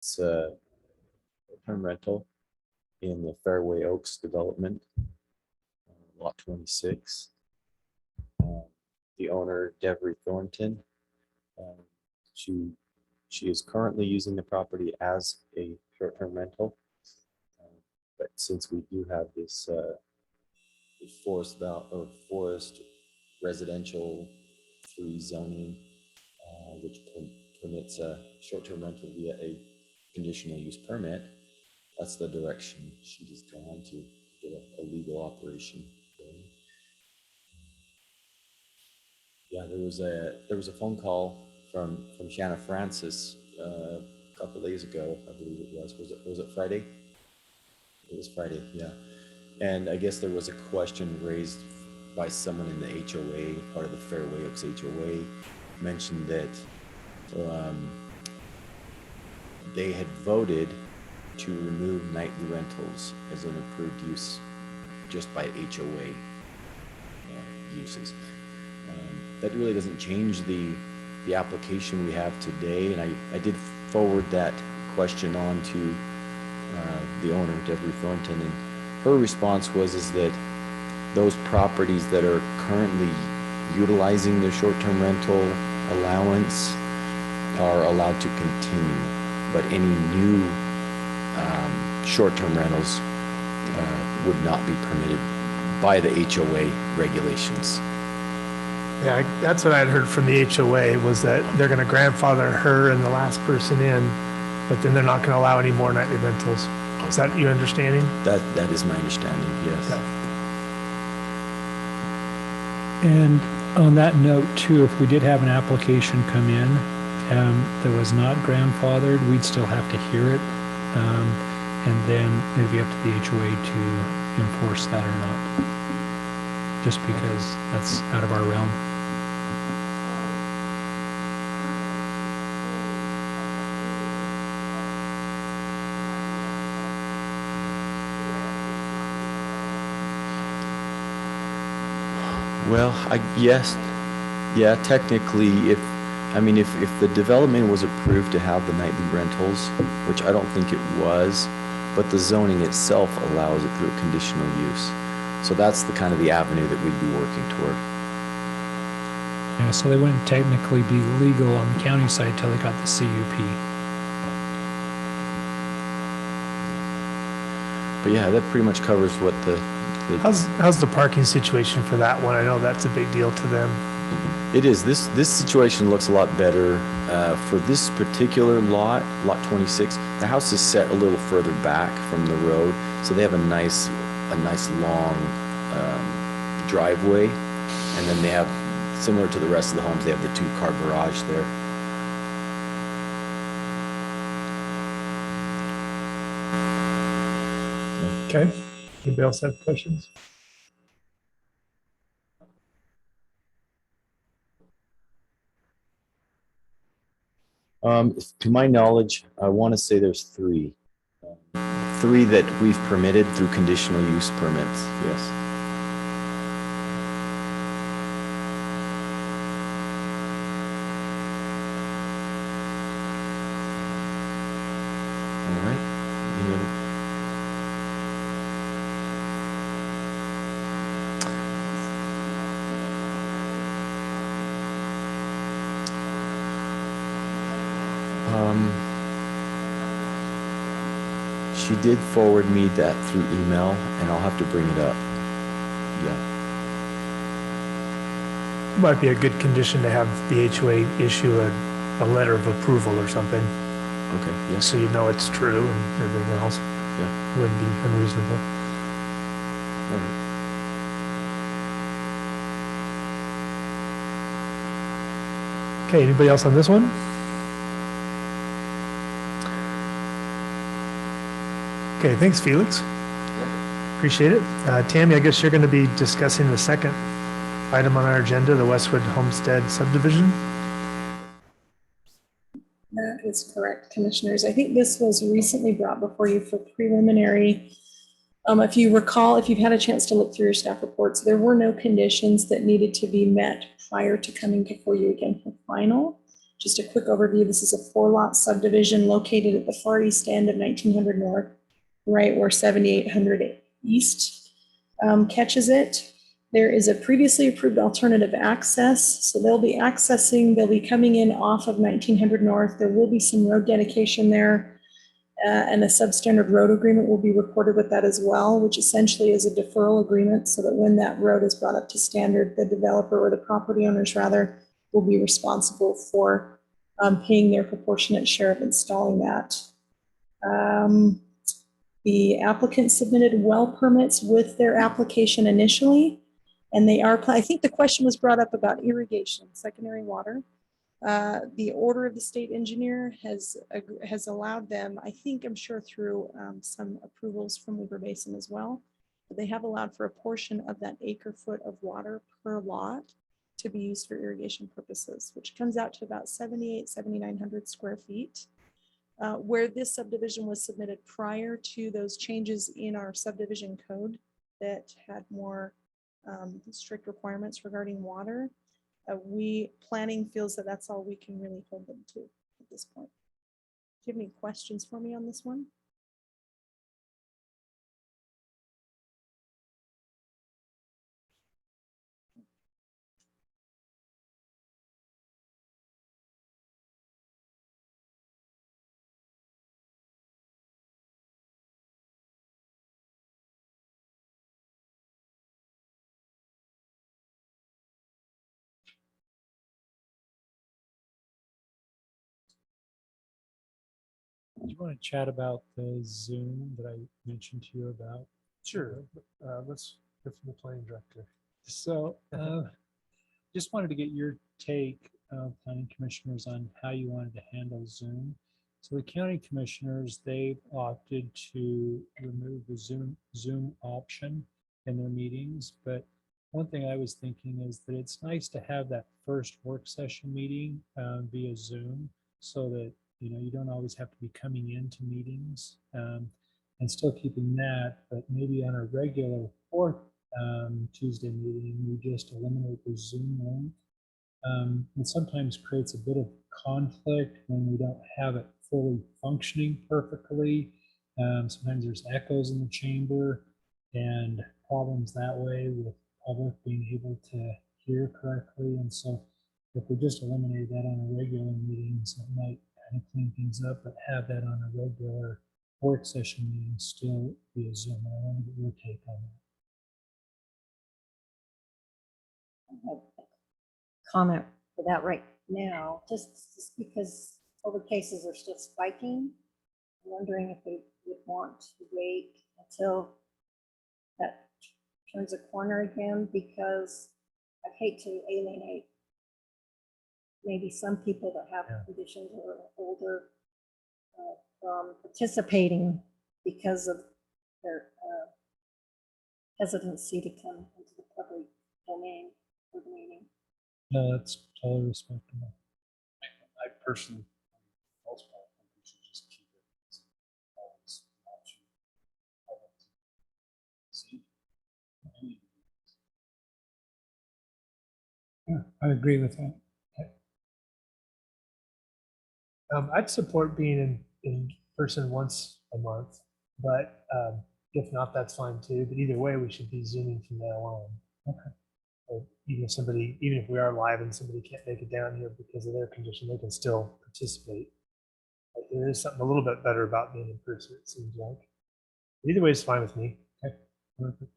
It's a term rental in the Fairway Oaks development, lot 26. The owner, Deveri Thornton, she is currently using the property as a short-term rental. But since we do have this forest residential free zoning, which permits a short-term rental via a conditional use permit, that's the direction she has gone to get a legal operation going. Yeah, there was a phone call from Shanna Francis a couple of days ago, I believe it was. Was it Friday? It was Friday, yeah. And I guess there was a question raised by someone in the HOA, part of the Fairway Oaks HOA, mentioned that they had voted to remove nightly rentals as an approved use just by HOA uses. That really doesn't change the application we have today, and I did forward that question on to the owner, Deveri Thornton, and her response was that those properties that are currently utilizing their short-term rental allowance are allowed to continue, but any new short-term rentals would not be permitted by the HOA regulations. Yeah, that's what I'd heard from the HOA, was that they're going to grandfather her and the last person in, but then they're not going to allow any more nightly rentals. Is that your understanding? That is my understanding, yes. Okay. And on that note too, if we did have an application come in that was not grandfathered, we'd still have to hear it. And then it'd be up to the HOA to enforce that or not, just because that's out of our realm. Well, yes, yeah, technically, if the development was approved to have the nightly rentals, which I don't think it was, but the zoning itself allows it through a conditional use. So that's the kind of the avenue that we'd be working toward. Yeah, so they wouldn't technically be legal on the county side till they got the CUP. But yeah, that pretty much covers what the How's the parking situation for that one? I know that's a big deal to them. It is. This situation looks a lot better for this particular lot 26. The house is set a little further back from the road, so they have a nice long driveway, and then they have, similar to the rest of the homes, they have the 2-car garage there. Okay. Anybody else have questions? To my knowledge, I want to say there's 3 that we've permitted through conditional use permits. Yes. All right. Any other? She did forward me that through email, and I'll have to bring it up. Yeah. Might be a good condition to have the HOA issue a letter of approval or something. Okay. Yes. So you know it's true and everything else. Yeah. Wouldn't be unreasonable. All right. Okay, anybody else on this one? Okay, thanks, Felix. Appreciate it. Tammy, I guess you're going to be discussing the second item on our agenda, the Westwood Homestead Subdivision. That is correct, Commissioners. I think this was recently brought before you for preliminary. If you recall, if you've had a chance to look through your staff reports, there were no conditions that needed to be met prior to coming before you again for final. Just a quick overview. This is a 4-lot subdivision located at the far east end of 1900 North, right where 7800 East catches it. There is a previously approved alternative access. So they'll be coming in off of 1900 North. There will be some road dedication there. And a substandard road agreement will be recorded with that as well, which essentially is a deferral agreement so that when that road is brought up to standard, the developer or the property owners rather will be responsible for paying their proportionate share of installing that. The applicant submitted well permits with their application initially, and they are, I think the question was brought up about irrigation, secondary water. The order of the state engineer has allowed them, I'm sure through some approvals from Weber Basin as well, but they have allowed for a portion of that acre foot of water per lot to be used for irrigation purposes, which comes out to about 7,900 square feet. Where this subdivision was submitted prior to those changes in our subdivision code that had more strict requirements regarding water, planning feels that that's all we can really hold them to at this point. Do you have any questions for me on this one? Do you want to chat about the Zoom that I mentioned to you about? Sure. Let's hear from the planning director. So just wanted to get your take, planning commissioners, on how you wanted to handle Zoom. So the county commissioners, they've opted to remove the Zoom option in their meetings. But one thing I was thinking is that it's nice to have that first work session meeting via Zoom, so that you don't always have to be coming into meetings, and still keeping that, but maybe on a regular fourth Tuesday meeting, we just eliminate the Zoom link. It sometimes creates a bit of conflict when we don't have it fully functioning perfectly. Sometimes there's echoes in the chamber and problems that way with public being able to hear correctly. And so if we just eliminate that on a regular meetings, it might kind of clean things up, but have that on a regular work session meeting still via Zoom. I want to get your take on that. Comment for that right now, just because COVID cases are still spiking. I'm wondering if we would want to wait until that turns a corner again, because I hate to alienate maybe some people that have conditions or are older from participating because of their hesitancy to come into the public domain for the meeting. No, that's totally respectable. I personally, for the most part, think we should just keep it as always an option. See, Yeah, I agree with that. I'd support being in person once a month, but if not, that's fine too. But either way, we should be Zooming from now on. Okay. Or even if we are live and somebody can't make it down here because of their condition, they can still participate. But there is something a little bit better about being in person, it seems like. Either way is fine with me. Okay. Perfect.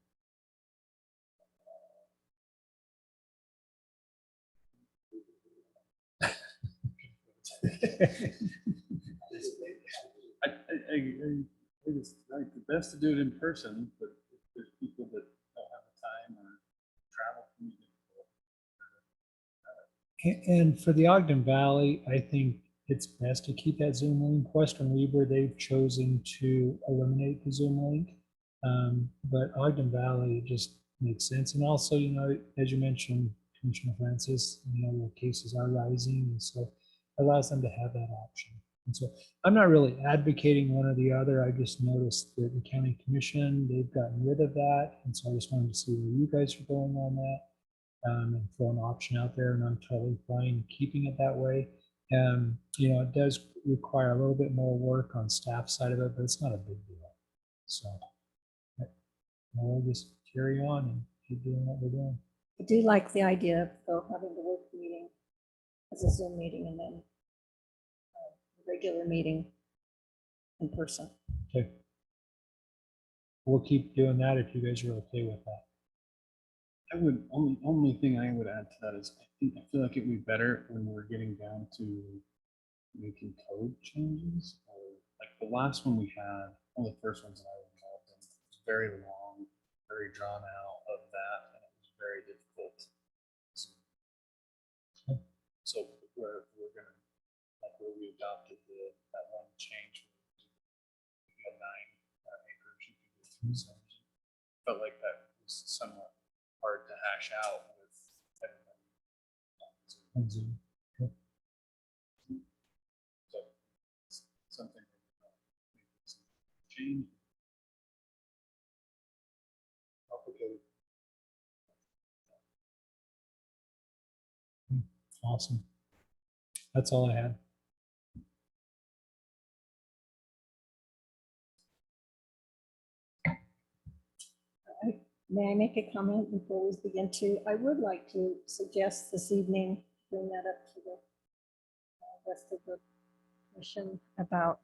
I think it's like the best to do it in person, but if there's people that don't have the time or travel from And for the Ogden Valley, I think it's best to keep that Zoom link. Western Weber, they've chosen to eliminate the Zoom link. But Ogden Valley just makes sense. And also, as you mentioned, Commissioner Francis, the cases are rising, and so it allows them to have that option. And so I'm not really advocating one or the other. I just noticed that the county commission, they've gotten rid of that. And so I just wanted to see where you guys are going on that, and throw an option out there. And I'm totally fine keeping it that way. You know, it does require a little bit more work on staff side of it, but it's not a big deal. So we'll just carry on and keep doing what we're doing. I do like the idea of though having the work meeting as a Zoom meeting and then a regular meeting in person. Okay. We'll keep doing that if you guys are okay with that. I would, only thing I would add to that is I feel like it would be better when we're getting down to making code changes. Or like the last one we had, one of the first ones that I was involved in, was very long, very drawn out of that, and it was very difficult. So we're gonna, like where we adopted that one change, we had 9 acres you could go through. So felt like that was somewhat hard to hash out with everybody on Zoom. Okay. So it's something that change. Complicated. Awesome. That's all I had. May I make a comment before we begin to? I would like to suggest this evening, bring that up to the rest of the commission about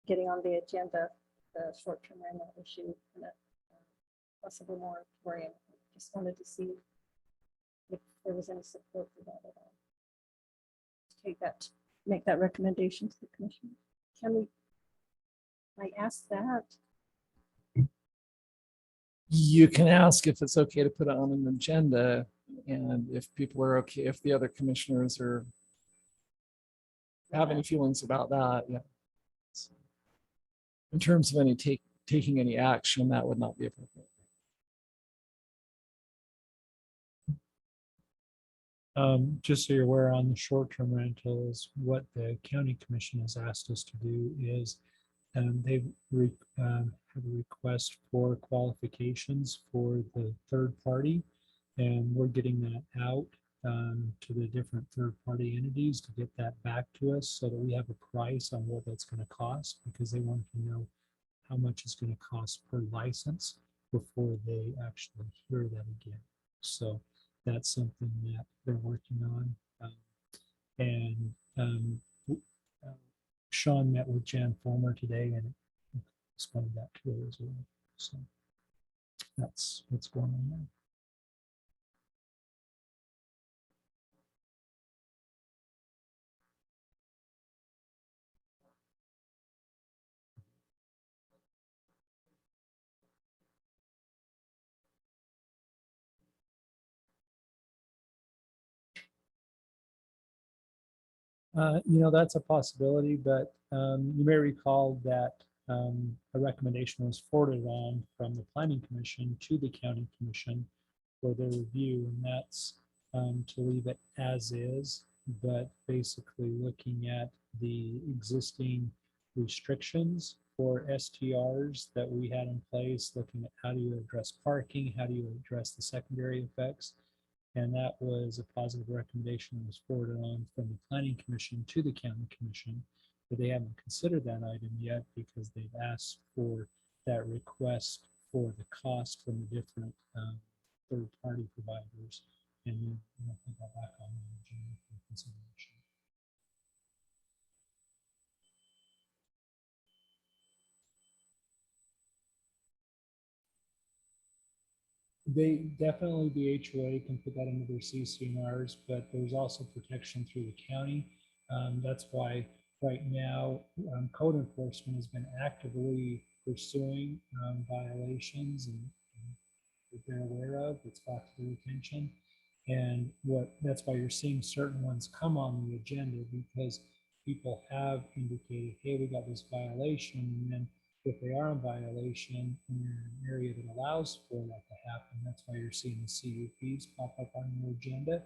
getting on the agenda, the short-term rental issue and a possible moratorium. Just wanted to see if there was any support for that at all. Take that, make that recommendation to the commission. Can I ask that? You can ask if it's okay to put it on an agenda, and if people are okay, if the other commissioners are have any feelings about that, yeah. In terms of any taking any action, that would not be appropriate. Just so you're aware, on the short-term rentals, what the county commission has asked us to do is they have a request for qualifications for the third party, and we're getting that out to the different third-party entities to get that back to us so that we have a price on what that's going to cost, because they want to know how much it's going to cost per license before they actually hear that again. So that's something that they're working on. Sean met with Jan Fulmer today and explained that to her as well. So that's what's going on there. You know, that's a possibility, but you may recall that a recommendation was forwarded on from the Planning Commission to the County Commission for their review, and that's to leave it as is, but basically looking at the existing restrictions for STRs that we had in place, looking at how do you address parking, how do you address the secondary effects. And that was a positive recommendation that was forwarded on from the Planning Commission to the County Commission, but they haven't considered that item yet because they've asked for that request for the cost from the different third-party providers, and then we'll put that back on the agenda for consideration. They definitely, the HOA can put that into their CCNRs, but there's also protection through the county. That's why right now code enforcement has been actively pursuing violations and that they're aware of. It's brought to their attention, and that's why you're seeing certain ones come on the agenda, because people have indicated, hey, we got this violation, and then if they are in violation in an area that allows for that to happen, that's why you're seeing the CUPs pop up on your agenda,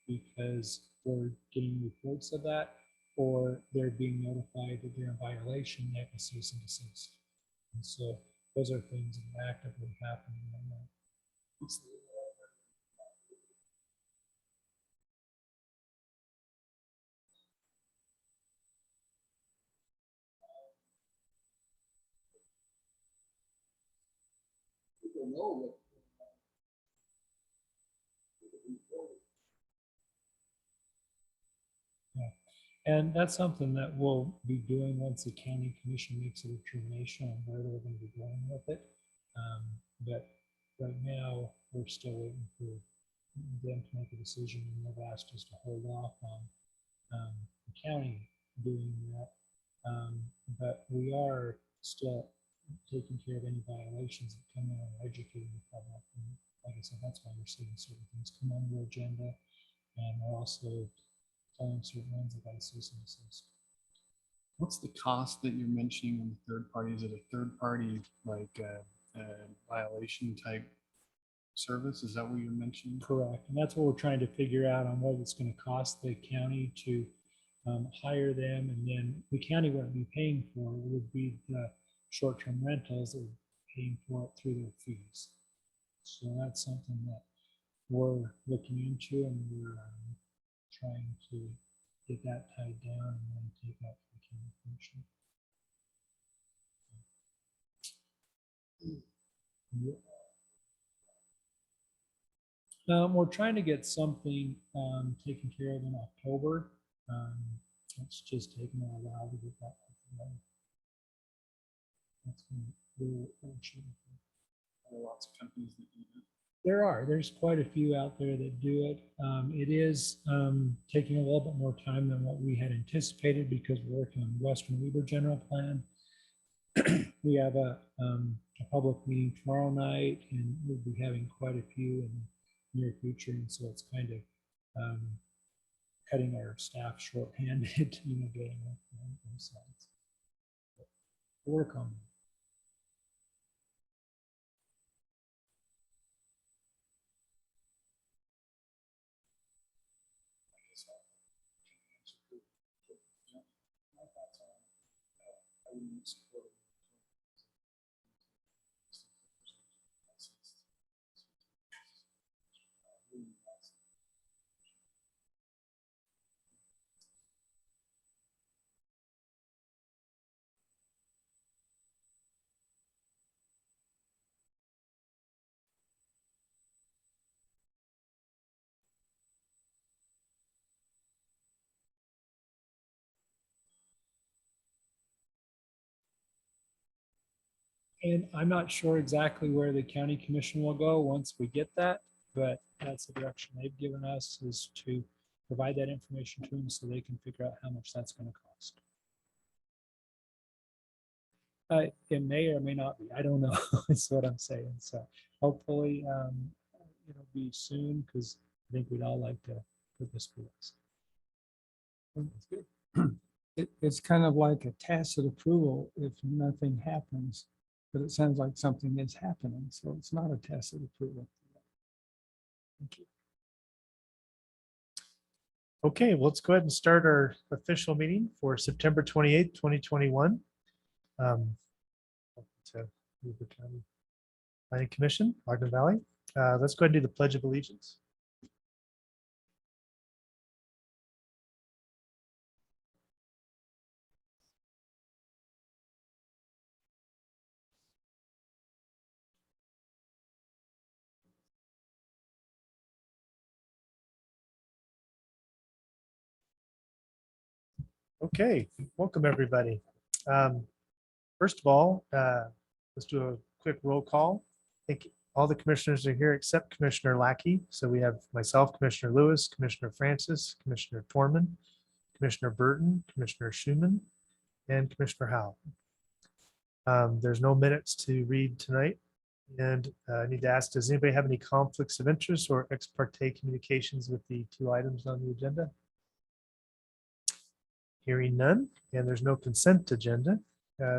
because we're getting reports of that, or they're being notified that they're in violation, they have to cease and desist. And so those are things that are actively happening right now. And that's something that we'll be doing once the county commission makes a determination on where they're going to be going with it. But right now, we're still waiting for them to make a decision, and they've asked us to hold off on the county doing that. But we are still taking care of any violations that come in and educating the public. And like I said, that's why we're seeing certain things come on the agenda, and we're also telling certain ones that got to cease and desist. What's the cost that you're mentioning on the third party? Is it a third party like violation type service? Is that what you're mentioning? Correct, and that's what we're trying to figure out on what it's going to cost the county to hire them, and then the county wouldn't be paying for it would be the short-term rentals that are paying for it through their fees. So that's something that we're looking into, and we're trying to get that tied down and then take that to the county commission. We're trying to get something taken care of in October. It's just taking a while to get that put together. That's really what we're shooting for. There are lots of companies that do that. There's quite a few out there that do it. It is taking a little bit more time than what we had anticipated because we're working on Western Weaver general plan. We have a public meeting tomorrow night, and we'll be having quite a few in the near future. And so it's kind of cutting our staff short-handed, getting on both sides. But we'll work on that. And I'm not sure exactly where the county commission will go once we get that, but that's the direction they've given us, is to provide that information to them so they can figure out how much that's going to cost. It may or may not be. I don't know. Is what I'm saying. So hopefully it'll be soon, because I think we'd all like to put this to us. That's good. It's kind of like a tacit approval if nothing happens, but it sounds like something is happening, so it's not a tacit approval. Thank you. Okay, well, let's go ahead and start our official meeting for September 28th, 2021. To Weaver County Planning Commission, Ogden Valley. Let's go ahead and do the Pledge of Allegiance. Okay, welcome everybody. First of all, let's do a quick roll call. I think all the commissioners are here except Commissioner Lackey. So we have myself, Commissioner Lewis, Commissioner Francis, Commissioner Torman, Commissioner Burton, Commissioner Schuman, and Commissioner Howell. There's no minutes to read tonight. And I need to ask, does anybody have any conflicts of interest or ex parte communications with the two items on the agenda? Hearing none, and there's no consent agenda.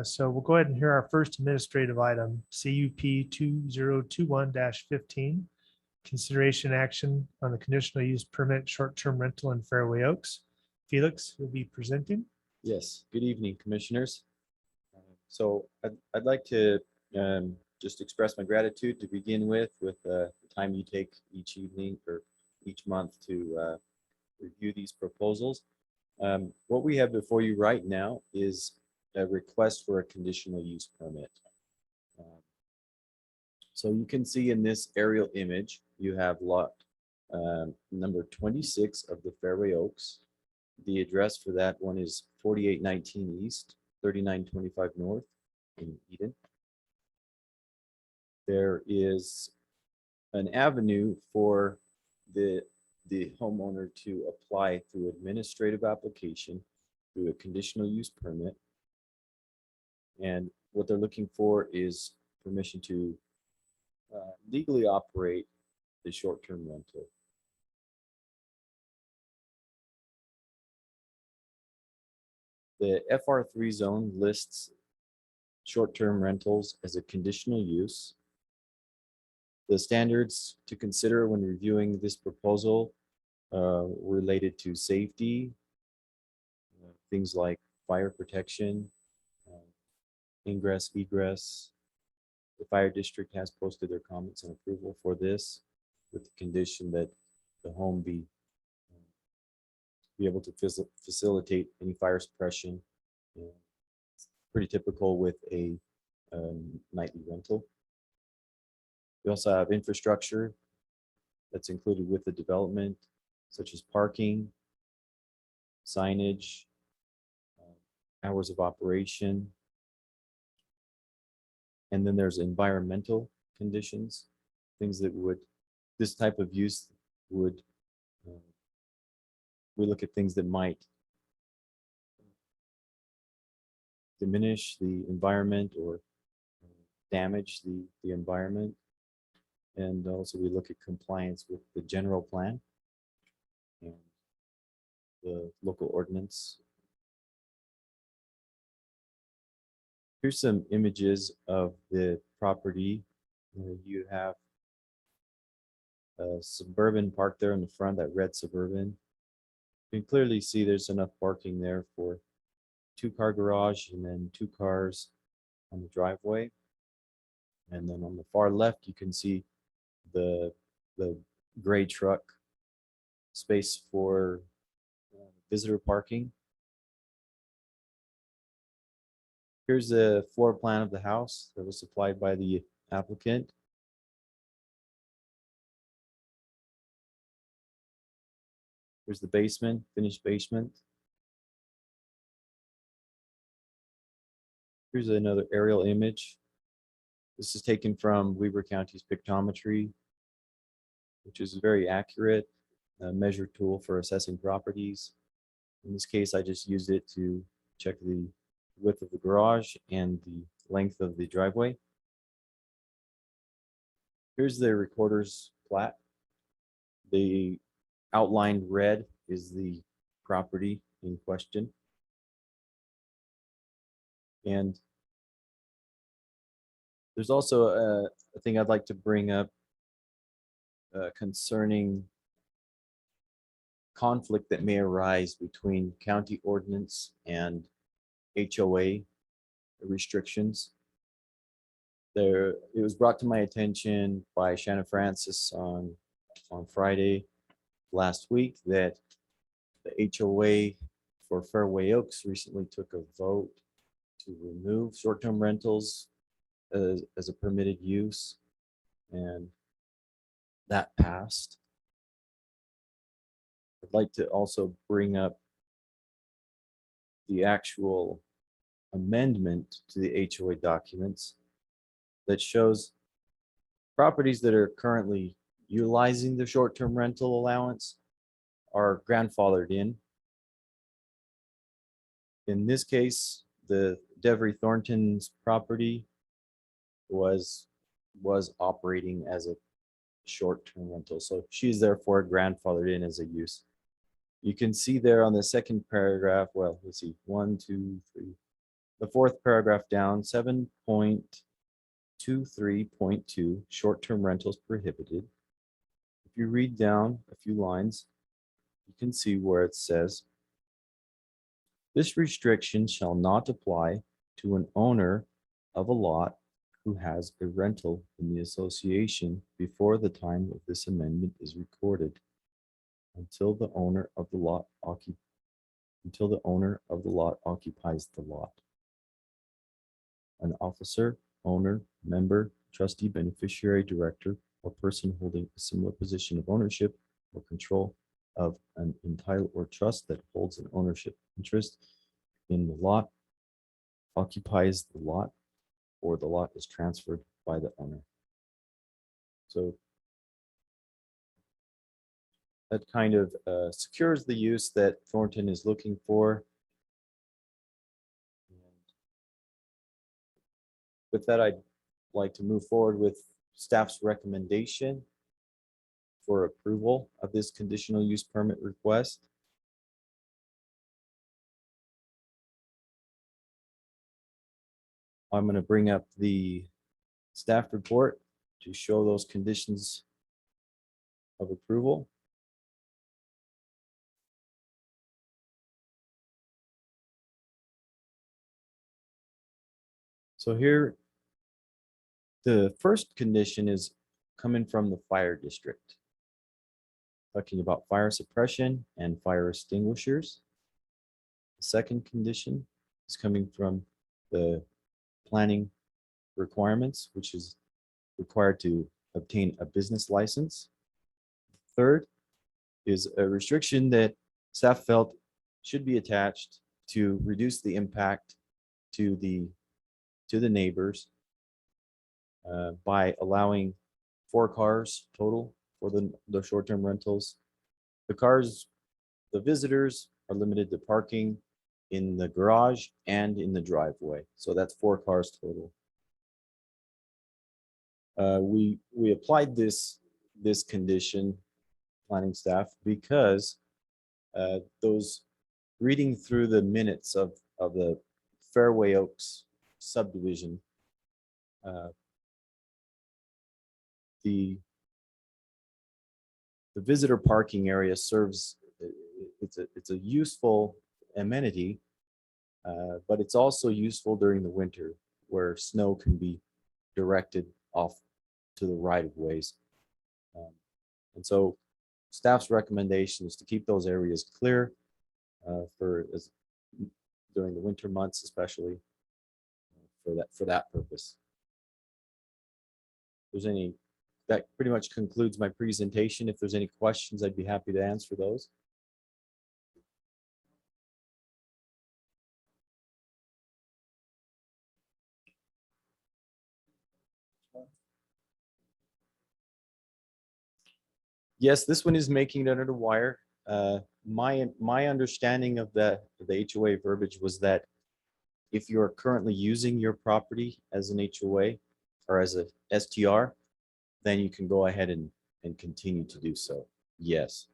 So we'll go ahead and hear our first administrative item, CUP2021-15, consideration action on the conditional use permit short-term rental in Fairway Oaks. Felix will be presenting. Yes, good evening, commissioners. So I'd like to just express my gratitude to begin with the time you take each evening or each month to review these proposals. What we have before you right now is a request for a conditional use permit. So you can see in this aerial image, you have lot number 26 of the Fairway Oaks. The address for that one is 4819 East, 3925 North in Eden. There is an avenue for the homeowner to apply through administrative application through a conditional use permit. And what they're looking for is permission to legally operate the short-term rental. The FR3 zone lists short-term rentals as a conditional use. The standards to consider when reviewing this proposal related to safety, things like fire protection, ingress, egress. The fire district has posted their comments and approval for this with the condition that the home be able to facilitate any fire suppression. Pretty typical with a nightly rental. We also have infrastructure that's included with the development, such as parking, signage, hours of operation. And then there's environmental conditions, things that would, this type of use would, we look at things that might diminish the environment or damage the environment. And also we look at compliance with the general plan and the local ordinance. Here's some images of the property. You have a Suburban parked there in the front, that red Suburban. You can clearly see there's enough parking there for 2-car garage and then 2 cars on the driveway. And then on the far left, you can see the gray truck space for visitor parking. Here's the floor plan of the house that was supplied by the applicant. Here's the basement, finished basement. Here's another aerial image. This is taken from Weber County's pictometry, which is a very accurate measure tool for assessing properties. In this case, I just used it to check the width of the garage and the length of the driveway. Here's the recorder's plat. The outlined red is the property in question. And there's also a thing I'd like to bring up concerning conflict that may arise between county ordinance and HOA restrictions. It was brought to my attention by Shannon Francis on Friday last week that the HOA for Fairway Oaks recently took a vote to remove short-term rentals as a permitted use, and that passed. I'd like to also bring up the actual amendment to the HOA documents that shows properties that are currently utilizing the short-term rental allowance are grandfathered in. In this case, the Deveri Thornton's property was operating as a short-term rental, so she's therefore grandfathered in as a use. You can see there on the second paragraph, well, let's see, 1, 2, 3, the fourth paragraph down, 7.23.2, short-term rentals prohibited. If you read down a few lines, you can see where it says, this restriction shall not apply to an owner of a lot who has a rental in the association before the time of this amendment is recorded, until the owner of the lot occupies the lot. An officer, owner, member, trustee, beneficiary, director, or person holding a similar position of ownership or control of an entitled or trust that holds an ownership interest in the lot, occupies the lot, or the lot is transferred by the owner. So that kind of secures the use that Thornton is looking for. With that, I'd like to move forward with staff's recommendation for approval of this conditional use permit request. I'm going to bring up the staff report to show those conditions of approval. So here, the first condition is coming from the fire district, talking about fire suppression and fire extinguishers. The second condition is coming from the planning requirements, which is required to obtain a business license. Third is a restriction that staff felt should be attached to reduce the impact to the neighbors by allowing 4 cars total for the short-term rentals. The visitors are limited to parking in the garage and in the driveway. So that's 4 cars total. We applied this condition, planning staff, because those reading through the minutes of the Fairway Oaks subdivision, the visitor parking area serves, it's a useful amenity, but it's also useful during the winter where snow can be directed off to the right of ways. And so staff's recommendation is to keep those areas clear during the winter months, especially for that purpose. That pretty much concludes my presentation. If there's any questions, I'd be happy to answer those. Yes, this one is making it under the wire. My understanding of the HOA verbiage was that if you're currently using your property as an HOA or as a STR, then you can go ahead and continue to do so. Yes,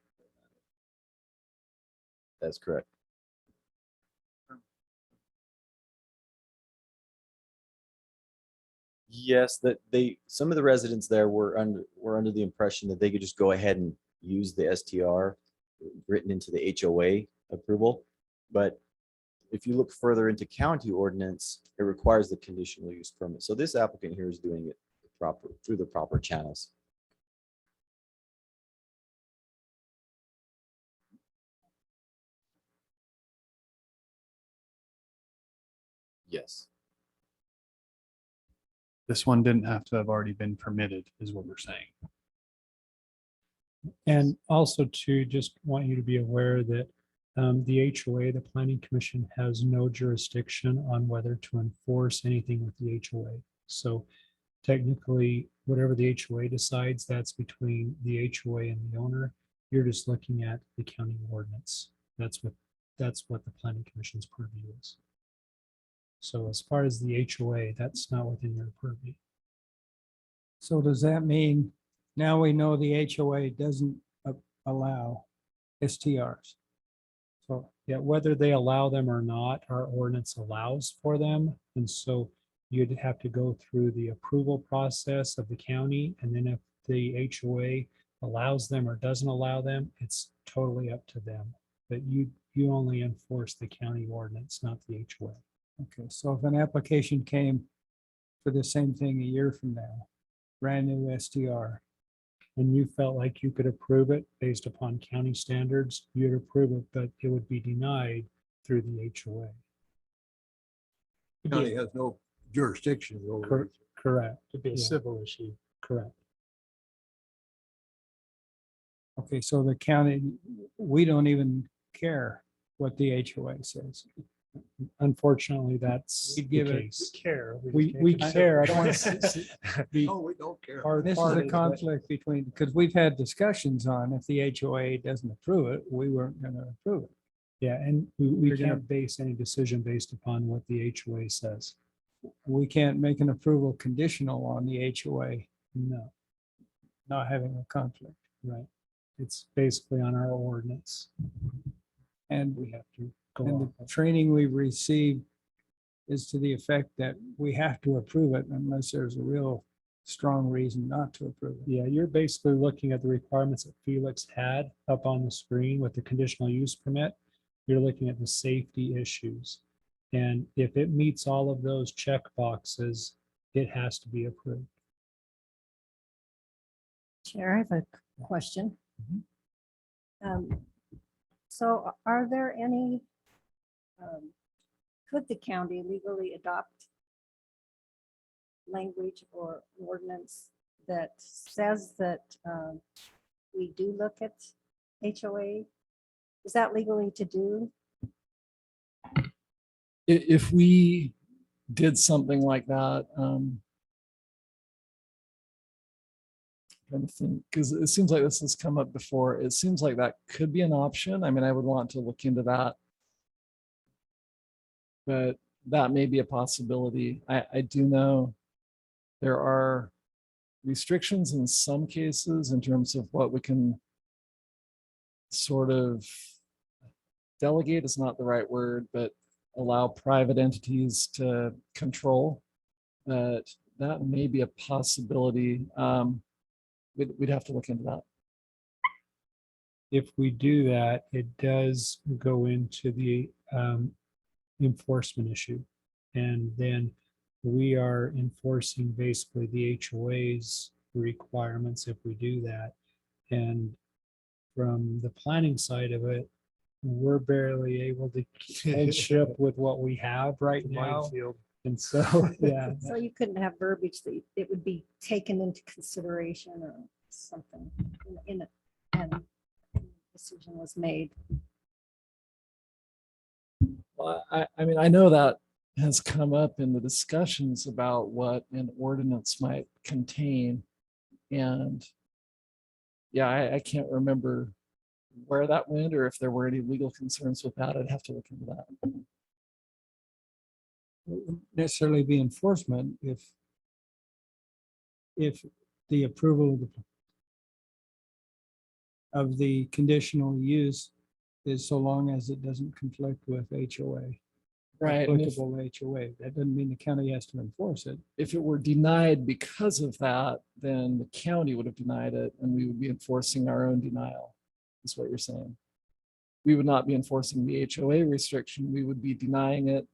that's correct. Yes, that some of the residents there were under the impression that they could just go ahead and use the STR written into the HOA approval. But if you look further into county ordinance, it requires the conditional use permit. So this applicant here is doing it through the proper channels. Yes. This one didn't have to have already been permitted, is what we're saying. And also to just want you to be aware that the HOA, the Planning Commission, has no jurisdiction on whether to enforce anything with the HOA. So technically, whatever the HOA decides, that's between the HOA and the owner. You're just looking at the county ordinance. That's what the Planning Commission's purview is. So as far as the HOA, that's not within your purview. So does that mean now we know the HOA doesn't allow STRs? So yeah, whether they allow them or not, our ordinance allows for them. And so you'd have to go through the approval process of the county. And then if the HOA allows them or doesn't allow them, it's totally up to them. But you only enforce the county ordinance, not the HOA. Okay, so if an application came for the same thing a year from now, brand new STR, And you felt like you could approve it based upon county standards, you'd approve it, but it would be denied through the HOA. County has no jurisdiction over it. Correct. It'd be a Yeah. civil issue. Correct. Okay, so the county, we don't even care what the HOA says. Unfortunately, that's We the give it- case. Care. We care. I don't want to be No, we don't care. hard This is a hearted, but conflict between, because we've had discussions on if the HOA doesn't approve it, we weren't gonna approve it. yeah, and we We're gonna- can't base any decision based upon what the HOA says. We can't make an approval conditional on the HOA No, not having a conflict. right. It's basically on our ordinance. And We have to go And off the of. training we've received is to the effect that we have to approve it unless there's a real strong reason not to approve it. Yeah, you're basically looking at the requirements that Felix had up on the screen with the conditional use permit. You're looking at the safety issues. And if it meets all of those check boxes, it has to be approved. Chair, I have a question. So are there any, could the county legally adopt language or ordinance that says that we do look at HOA? Is that legally to do? If we did something like that, trying to think, because it seems like this has come up before. It seems like that could be an option. I mean, I would want to look into that. But that may be a possibility. I do know there are restrictions in some cases in terms of what we can sort of delegate is not the right word, but allow private entities to control. That may be a possibility. We'd have to look into that. If we do that, it does go into the enforcement issue. And then we are enforcing basically the HOA's requirements if we do that. And from the planning side of it, we're barely able to hold ship with what we have right now. Minefield. And so, yeah, So you couldn't have verbiage that it would be taken into consideration or something in it, and decision was made. Well, I mean, I know that has come up in the discussions about what an ordinance might contain. And yeah, I can't remember where that went or if there were any legal concerns with that. I'd have to look into that. Wouldn't necessarily be enforcement if the approval of the conditional use is so long as it doesn't conflict with HOA. Right. And Applicable HOA. That doesn't mean the county has to enforce it. if it were denied because of that, then the county would have denied it and we would be enforcing our own denial, is what you're saying. We would not be enforcing the HOA restriction. We would be denying it.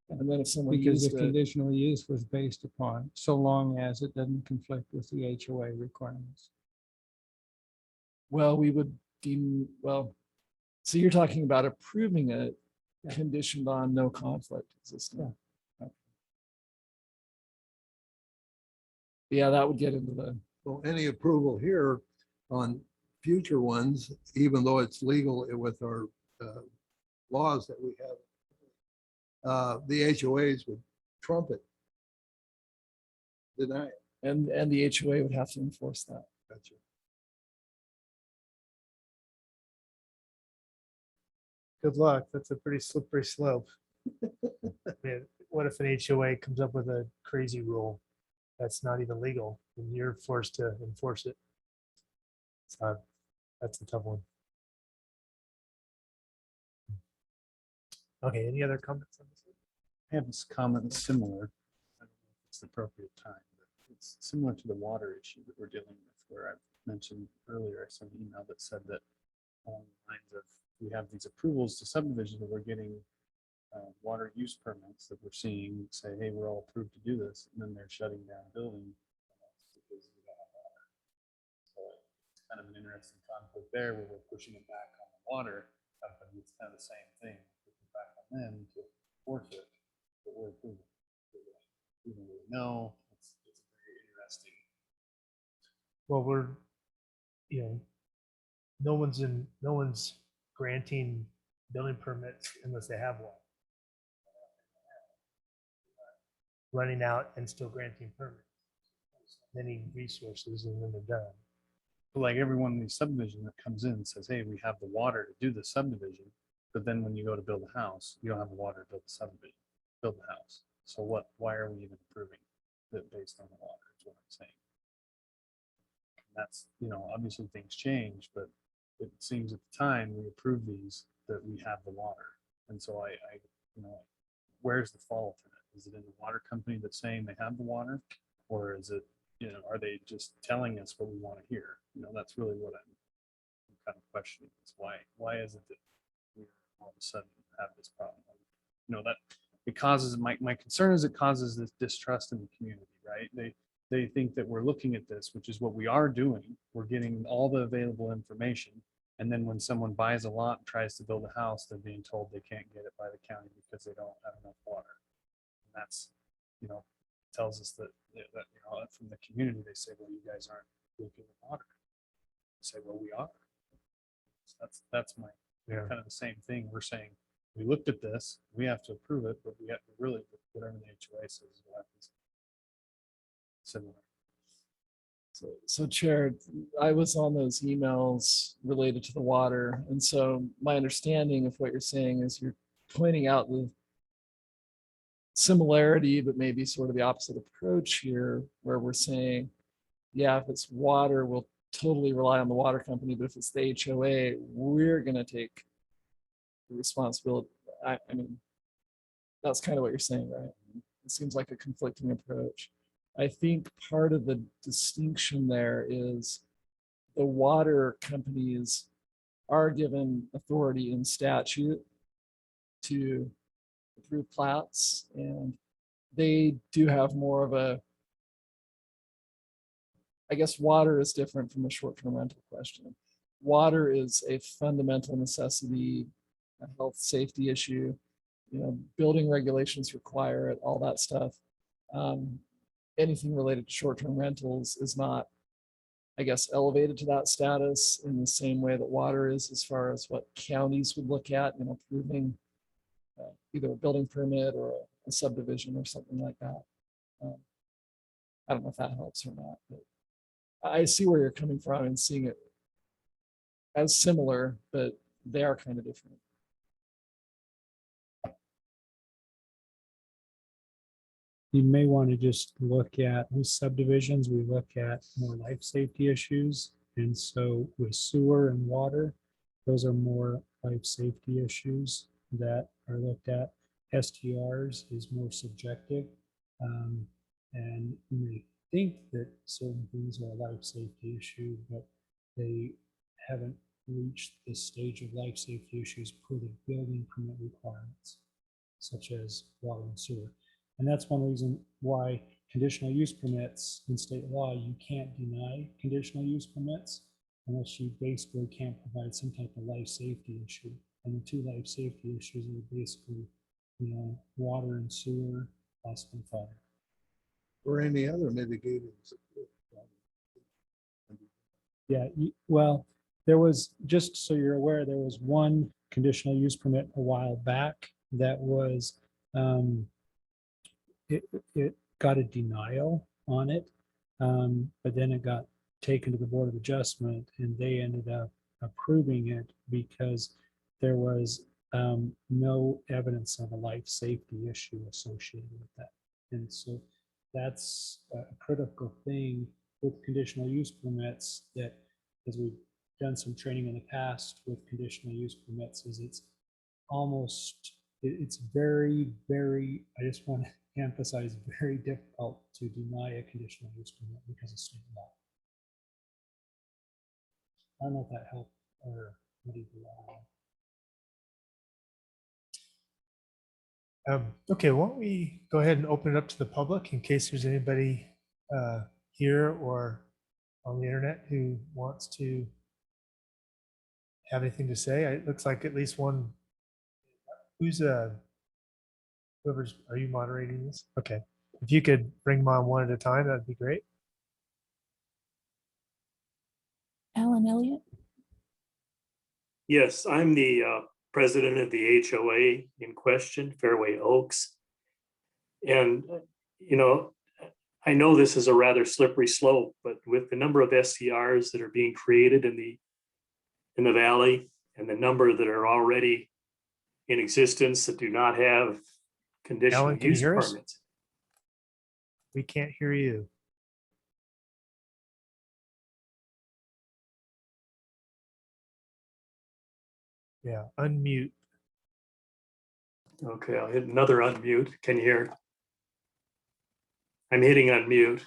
And then if someone Because used the it, conditional use was based upon, so long as it doesn't conflict with the HOA requirements. well, we would deem, well, so you're talking about approving it conditioned on no conflict existing. Yeah, that would get into the, So any approval here on future ones, even though it's legal with our laws that we have, the HOAs would trump it. Deny it. and the HOA would have to enforce that. Gotcha. Good luck. That's a pretty slippery slope. Man, what if an HOA comes up with a crazy rule that's not even legal and you're forced to enforce it? So that's a tough one. Okay, any other comments on this? I have this comment similar. I don't know if it's the appropriate time, but it's similar to the water issue that we're dealing with, where I mentioned earlier, I sent an email that said that along the lines of, we have these approvals to subdivisions that we're getting water use permits that we're seeing say, hey, we're all approved to do this, and then they're shutting down building because we don't have water. So it's kind of an interesting conflict there where we're pushing it back on the water company. It's kind of the same thing, pushing back on them to force it, but we're approving. We don't really know. It's a well, we're, no one's granting building permits unless they have one. Running out and still granting permits. Many resources and then they're done. Like everyone in the subdivision that comes in says, hey, we have the water to do the subdivision. But then when you go to build a house, you don't have the water to build the subdivision, build the house. So why are we even approving that based on the water is what I'm saying. That's, obviously things change, but it seems at the time we approve these that we have the water. And so where's the fault in it? Is it in the water company that's saying they have the water? Or is it, are they just telling us what we want to hear? That's really what I'm kind of questioning is why is it that we all of a sudden have this problem? That it causes, my concern is it causes this distrust in the community, right? They think that we're looking at this, which is what we are doing. We're getting all the available information. And then when someone buys a lot and tries to build a house, they're being told they can't get it by the county because they don't have enough water. And that's, tells us that from the community, they say, well, you guys aren't looking at water. Say, well, we are. So that's my kind of the same thing. We're saying we looked at this, we have to approve it, but we have to really whatever the HOA says is what happens. Similar. So Chair, I was on those emails related to the water. And so my understanding of what you're saying is you're pointing out the similarity, but maybe sort of the opposite approach here, where we're saying, yeah, if it's water, we'll totally rely on the water company, but if it's the HOA, we're going to take the responsibility. I mean, that's kind of what you're saying, right? It seems like a conflicting approach. I think part of the distinction there is the water companies are given authority in statute to approve plats, and they do have more of a, I guess water is different from a short-term rental question. Water is a fundamental necessity, a health safety issue, building regulations require it, all that stuff. Anything related to short-term rentals is not, I guess, elevated to that status in the same way that water is, as far as what counties would look at in approving either a building permit or a subdivision or something like that. I don't know if that helps or not, but I see where you're coming from and seeing it as similar, but they are kind of different. You may want to just look at with subdivisions, we look at more life safety issues. And so with sewer and water, those are more life safety issues that are looked at. STRs is more subjective. And you may think that certain things are a life safety issue, but they haven't reached the stage of life safety issues per the building permit requirements, such as water and sewer. And that's one reason why conditional use permits in state law, you can't deny conditional use permits unless you basically can't provide some type of life safety issue. And the two life safety issues are basically, water and sewer, plus and fire. Or any other mitigating. Yeah, well, there was, just so you're aware, there was one conditional use permit a while back that was, it got a denial on it, but then it got taken to the Board of Adjustment and they ended up approving it because there was no evidence of a life safety issue associated with that. And so that's a critical thing with conditional use permits, that, as we've done some training in the past with conditional use permits, is it's very, very, I just want to emphasize, very difficult to deny a conditional use permit because of state law. I don't know if that helped or what do you do? Okay, why don't we go ahead and open it up to the public in case there's anybody here or on the internet who wants to have anything to say. It looks like at least one. Who's whoever's, are you moderating this? Okay, if you could bring them on one at a time, that'd be great. Alan Elliott? Yes, I'm the president of the HOA in question, Fairway Oaks. And, I know this is a rather slippery slope, but with the number of STRs that are being created in the valley and the number that are already in existence that do not have conditional Alan, can you use hear us? permits. We can't hear you. Yeah, unmute. Okay, I'll hit another unmute. Can you hear? I'm hitting unmute.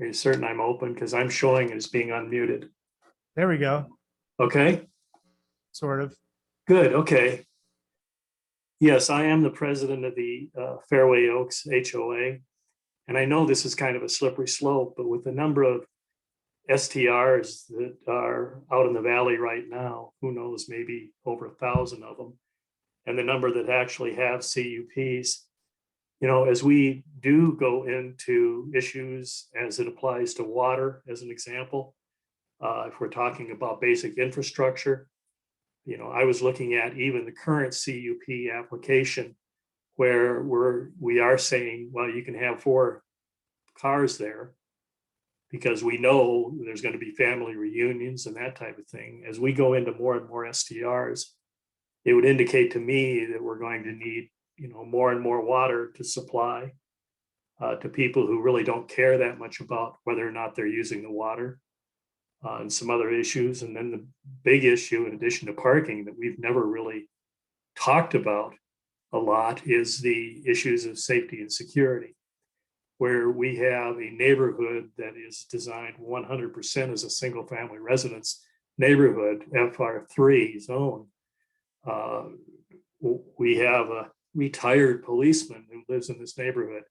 Are you certain I'm open? Because I'm showing it as being unmuted. There we go. Okay, Sort of. good, okay. Yes, I am the president of the Fairway Oaks HOA. And I know this is kind of a slippery slope, but with the number of STRs that are out in the valley right now, who knows, maybe over 1,000 of them, and the number that actually have CUPs, as we do go into issues as it applies to water, as an example, if we're talking about basic infrastructure, I was looking at even the current CUP application where we are saying, well, you can have 4 cars there because we know there's going to be family reunions and that type of thing. As we go into more and more STRs, it would indicate to me that we're going to need, more and more water to supply to people who really don't care that much about whether or not they're using the water, and some other issues. And then the big issue, in addition to parking, that we've never really talked about a lot is the issues of safety and security, where we have a neighborhood that is designed 100% as a single family residence neighborhood, FR3 zone. We have a retired policeman who lives in this neighborhood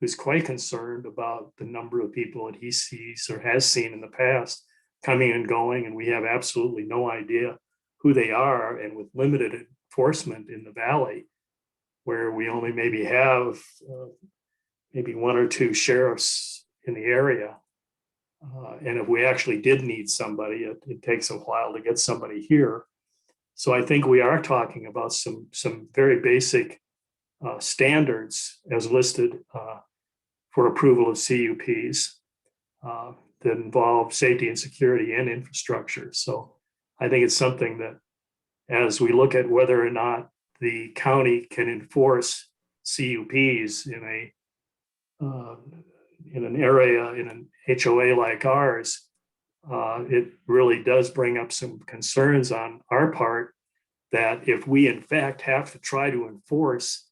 who's quite concerned about the number of people that he sees or has seen in the past coming and going, and we have absolutely no idea who they are. And with limited enforcement in the valley, where we only maybe have maybe 1 or 2 sheriffs in the area, and if we actually did need somebody, it takes a while to get somebody here. So I think we are talking about some very basic standards as listed for approval of CUPs that involve safety and security and infrastructure. So I think it's something that, as we look at whether or not the county can enforce CUPs in an area, in an HOA like ours, it really does bring up some concerns on our part that if we in fact have to try to enforce,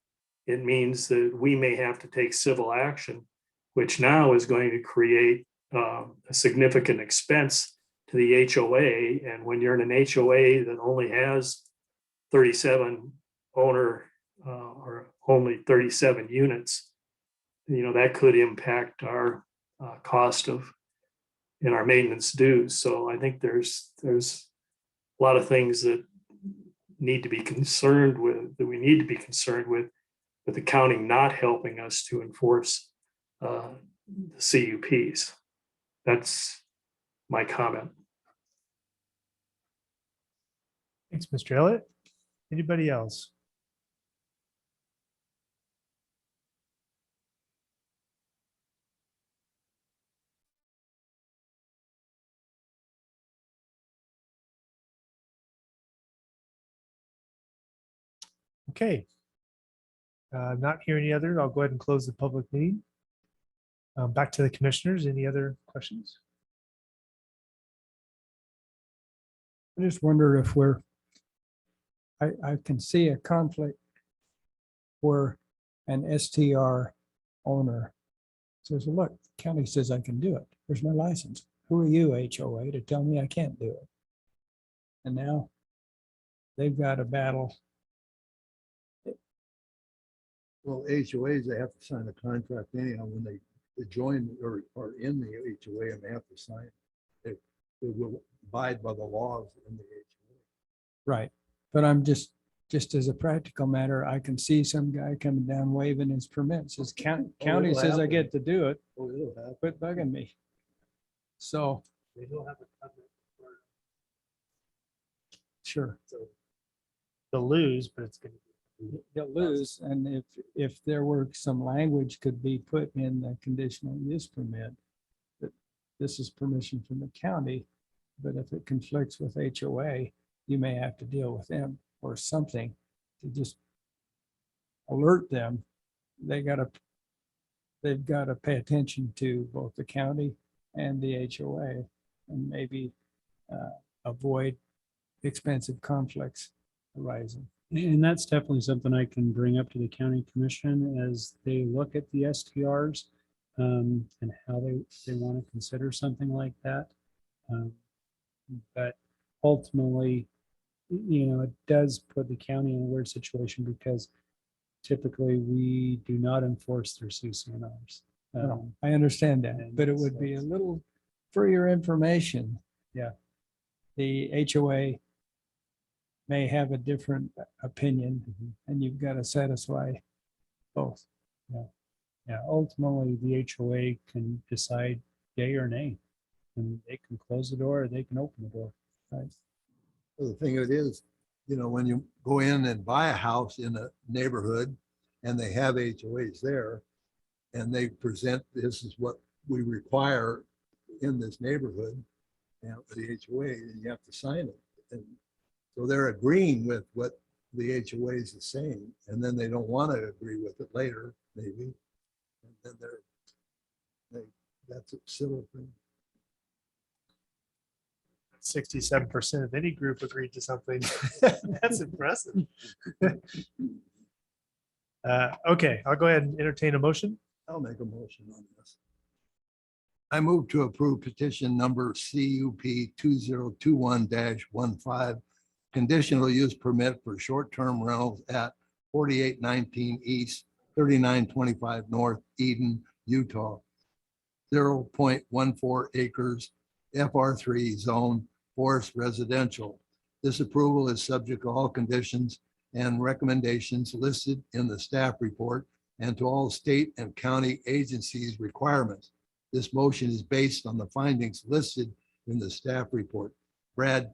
it means that we may have to take civil action, which now is going to create a significant expense to the HOA. And when you're in an HOA that only has 37 owner or only 37 units, that could impact our cost of in our maintenance dues. So I think there's a lot of things that need to be concerned with, that we need to be concerned with the county not helping us to enforce the CUPs. That's my comment. Thanks, Mr. Elliott. Anybody else? Okay. Not hearing any other, I'll go ahead and close the public meeting. Back to the commissioners. Any other questions? I just wonder if I can see a conflict where an STR owner says, well, look, the county says I can do it. There's my license. Who are you, HOA, to tell me I can't do it? And now they've got a battle. Well, HOAs, they have to sign a contract anyhow when they join or are in the HOA, and they have to sign. They will abide by the laws in the HOA. Right. But I'm just just as a practical matter, I can see some guy coming down waving his permit, says county it'll says I happen. get to do it, Oh, it'll happen. quit bugging me. So, They don't have a covenant for sure. so they'll lose, but it's gonna be. They'll lose, and if there were some language could be put in the conditional use permit, that this is permission from the county, but if it conflicts with HOA, you may have to deal with them or something to just alert them. They've got to pay attention to both the county and the HOA and maybe avoid expensive conflicts arising. And that's definitely something I can bring up to the county commission as they look at the STRs and how they want to consider something like that. But ultimately, it does put the county in a weird situation because typically we do not enforce their CCNRs. No, I understand that, and but it would be a little, for your information. Yeah. The HOA may have a different opinion and you've got to satisfy both. Yeah, ultimately, the HOA can decide yay or nay. And they can close the door or they can open the door. Right. The thing of it is, when you go in and buy a house in a neighborhood and they have HOAs there and they present, this is what we require in this neighborhood, the HOA, and you have to sign it. And so they're agreeing with what the HOAs is saying, and then they don't want to agree with it later, maybe. And then that's a civil thing. 67% of any group agreed to something. That's impressive. Okay, I'll go ahead and entertain a motion. I'll make a motion on this. I move to approve petition number CUP2021-15 conditional use permit for short-term rentals at 4819 East, 3925 North, Eden, Utah. 0.14 acres, FR3 zone, forest residential. This approval is subject to all conditions and recommendations listed in the staff report and to all state and county agencies' requirements. This motion is based on the findings listed in the staff report. Brad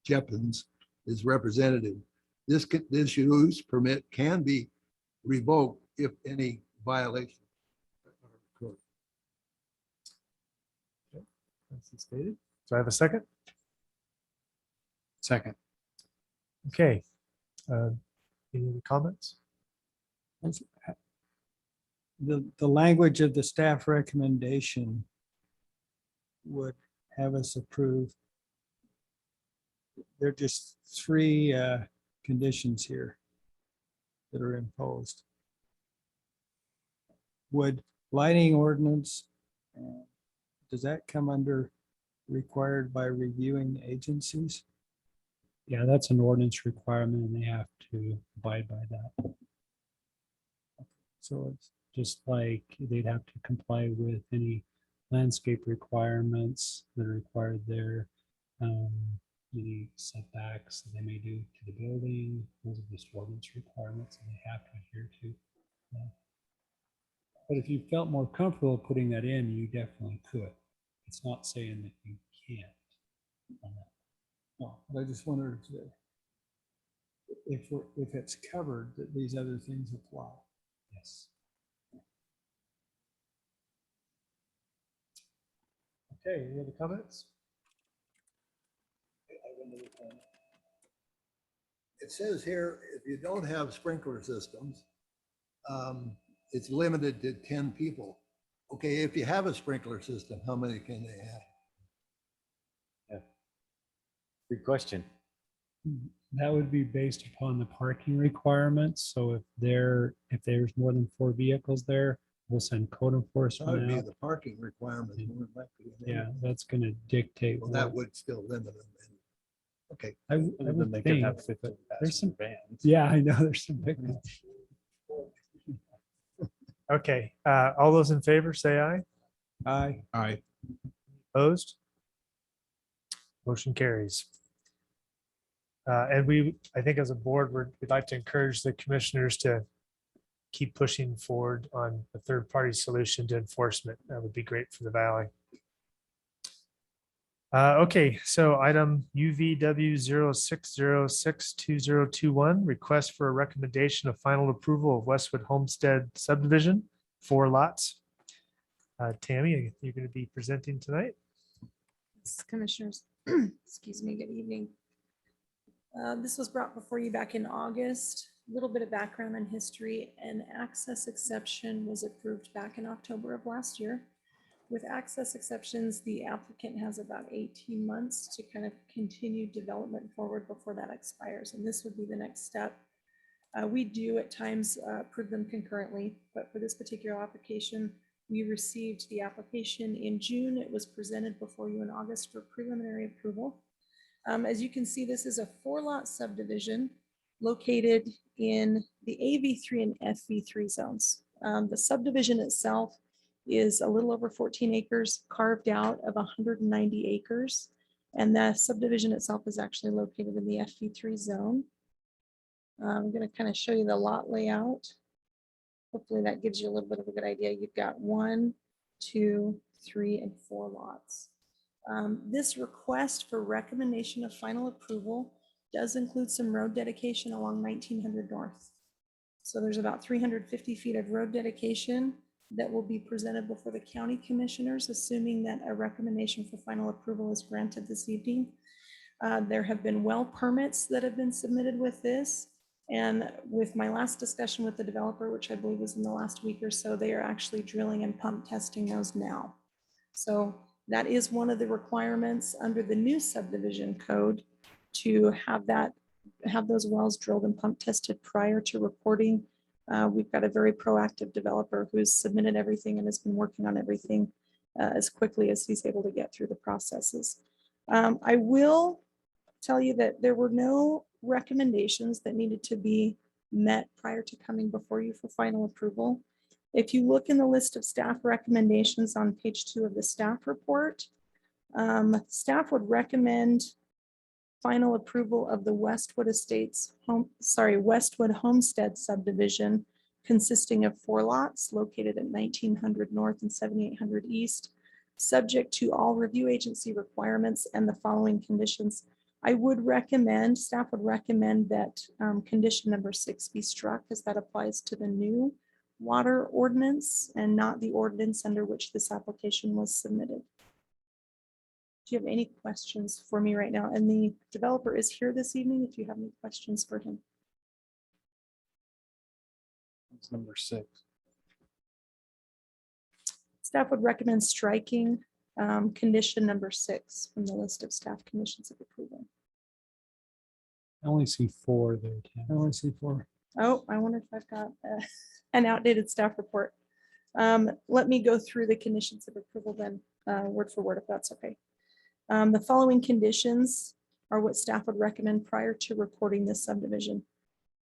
Jeppsen is representative. This use permit can be revoked if any violation. That's stated. Do I have a second? Second. Okay. Any other comments? The language of the staff recommendation would have us approve. There are just three conditions here that are imposed. Would lighting ordinance, does that come under required by reviewing agencies? Yeah, that's an ordinance requirement and they have to abide by that. So it's Just like they'd have to comply with any landscape requirements that are required there. Any setbacks that they may do to the building, those are just ordinance requirements that they have to adhere to. Yeah. But if you felt more comfortable putting that in, you definitely could. It's not saying that you can't. no, but I just wondered if it's covered that these other things apply. Yes. Okay, any other comments? It says here, if you don't have sprinkler systems, it's limited to 10 people. Okay, if you have a sprinkler system, how many can they have? Good question. That would be based upon the parking requirements. So if there's more than 4 vehicles there, we'll send code That would enforcement be out. the parking requirements. more than likely. Yeah, that's going to dictate. Well, that what- would still limit them. Okay. I would think, but there's some, yeah, I know there's some big ones. Okay, all those in favor, say aye. Aye. Opposed? Motion carries. And I think as a board, we'd like to encourage the commissioners to keep pushing forward on a third-party solution to enforcement. That would be great for the valley. Okay, so item UVW06062021, request for a recommendation of final approval of Westwood Homestead Subdivision, 4 lots. Tammy, you're going to be presenting tonight. Commissioners, excuse me, good evening. This was brought before you back in August. A little bit of background and history. An access exception was approved back in October of last year. With access exceptions, the applicant has about 18 months to kind of continue development forward before that expires. And this would be the next step. We do at times approve them concurrently, but for this particular application, we received the application in June. It was presented before you in August for preliminary approval. As you can see, this is a 4-lot subdivision located in the AV3 and FV3 zones. The subdivision itself is a little over 14 acres carved out of 190 acres. And the subdivision itself is actually located in the FV3 zone. I'm going to kind of show you the lot layout. Hopefully that gives you a little bit of a good idea. You've got 1, 2, 3, and 4 lots. This request for recommendation of final approval does include some road dedication along 1900 North. So there's about 350 feet of road dedication that will be presented before the county commissioners, assuming that a recommendation for final approval is granted this evening. There have been well permits that have been submitted with this. And with my last discussion with the developer, which I believe was in the last week or so, they are actually drilling and pump testing those now. So that is one of the requirements under the new subdivision code to have those wells drilled and pump tested prior to reporting. We've got a very proactive developer who's submitted everything and has been working on everything as quickly as he's able to get through the processes. I will tell you that there were no recommendations that needed to be met prior to coming before you for final approval. If you look in the list of staff recommendations on page 2 of the staff report, staff would recommend final approval of the Westwood Homestead Subdivision, consisting of 4 lots located at 1900 North and 7800 East, subject to all review agency requirements and the following conditions. I would recommend, staff would recommend that condition number 6 be struck, as that applies to the new water ordinance and not the ordinance under which this application was submitted. Do you have any questions for me right now? And the developer is here this evening if you have any questions for him. It's number 6. Staff would recommend striking condition number 6 from the list of staff conditions of approval. I only see 4 there, Tam. I only see 4. Oh, I wonder if I've got an outdated staff report. Let me go through the conditions of approval then, word for word, if that's okay. The following conditions are what staff would recommend prior to reporting this subdivision.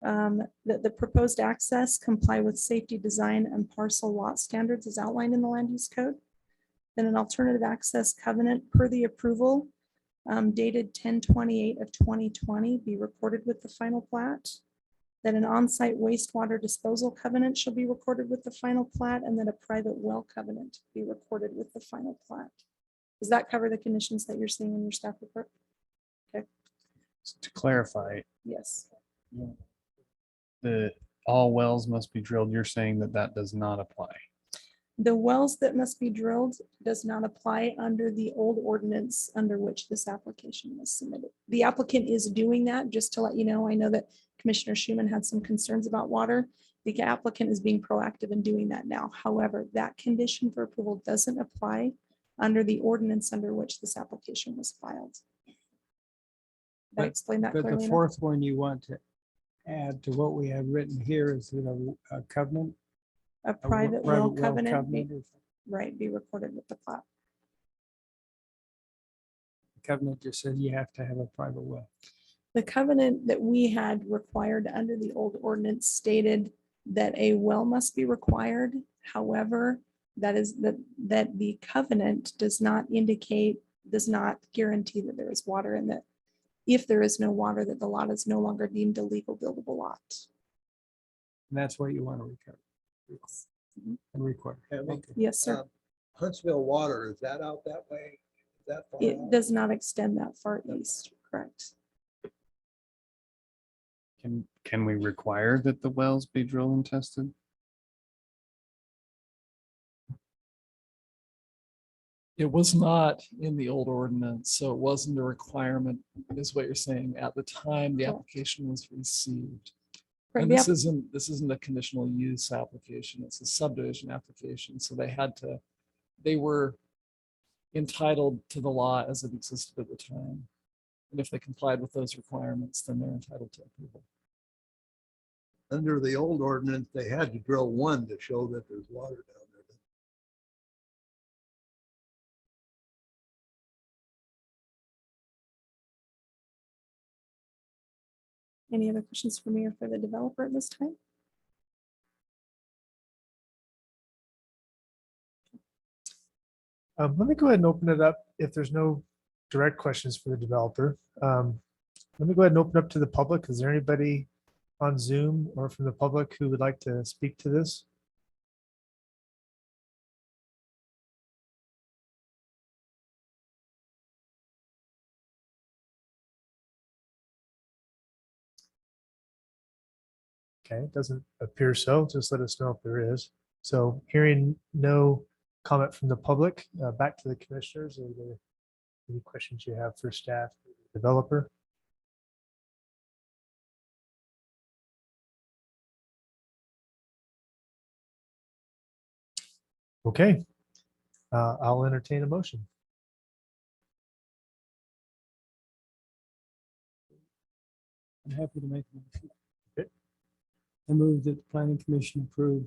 That the proposed access comply with safety design and parcel lot standards as outlined in the land use code. Then an alternative access covenant per the approval dated 10/28 of 2020 be recorded with the final plat. That an on-site wastewater disposal covenant shall be recorded with the final plat, and that a private well covenant be recorded with the final plat. Does that cover the conditions that you're seeing in your staff report? Okay. To clarify, Yes. the all wells must be drilled. You're saying that that does not apply. The wells that must be drilled does not apply under the old ordinance under which this application was submitted. The applicant is doing that, just to let you know. I know that Commissioner Schuman had some concerns about water. The applicant is being proactive in doing that now. However, that condition for approval doesn't apply under the ordinance under which this application was filed. Did I explain that But clearly the enough? 4th one you want to add to what we have written here is that a covenant. A a private well well covenant, is- right, be recorded with the plat. Covenant just says you have to have a private well. The covenant that we had required under the old ordinance stated that a well must be required. However, that the covenant does not indicate, does not guarantee that there is water, and that if there is no water, that the lot is no longer deemed a legal buildable lot. And that's what you want to recover. And require. Tammy? Okay. Yes, sir. Huntsville Water, is that out that way? Is that far It out? does not extend that far east, correct? Can we require that the wells be drilled and tested? It was not in the old ordinance, so it wasn't a requirement, is what you're saying, at the time the Correct. application was received. Right, And the this app- isn't a conditional use application, it's a subdivision application, so they were entitled to the law as it existed at the time. And if they complied with those requirements, then they're entitled to approval. Under the old ordinance, they had to drill one to show that there's water down there. Any other questions for me or for the developer at this time? Let me go ahead and open it up if there's no direct questions for the developer. Let me go ahead and open up to the public. Is there anybody on Zoom or from the public who would like to speak to this? Okay, it doesn't appear so. Just let us know if there is. So hearing no comment from the public, back to the commissioners. Are there any questions you have for staff, developer? Okay, I'll entertain a motion. I'm happy to make a motion. Okay. I move that the planning commission approve,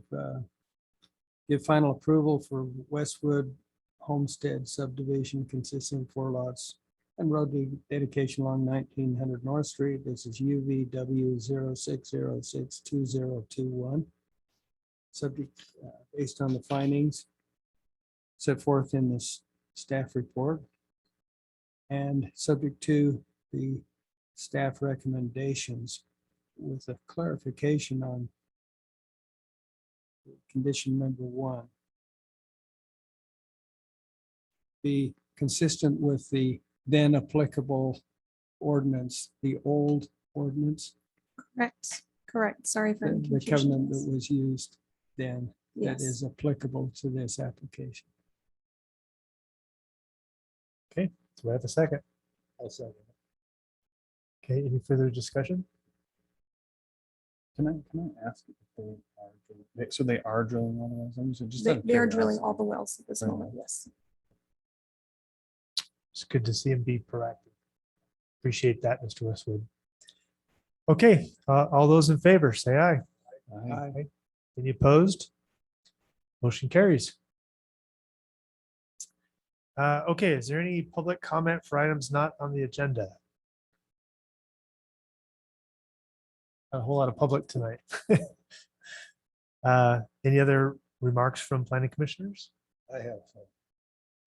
give final approval for Westwood Homestead Subdivision consisting of 4 lots and road dedication along 1900 North Street. This is UVW06062021. Subject, based on the findings set forth in this staff report and subject to the staff recommendations with a clarification on condition number 1. Be consistent with the then applicable ordinance, the old ordinance, Correct, correct. Sorry for any the confusion. covenant that was used then that Yes. is applicable to this application. Okay, do I have a second? I'll second. Okay, any further discussion? Can I ask if they are, so they are drilling one of those? I'm just out of They are drilling curiosity. all the wells at this Right. moment, yes. It's good to see him be proactive. Appreciate that, Mr. Westwood. Okay, all those in favor, say aye. Aye. Any opposed? Motion carries. Okay, is there any public comment for items not on the agenda? A whole lot of public tonight. Any other remarks from planning commissioners? I have some,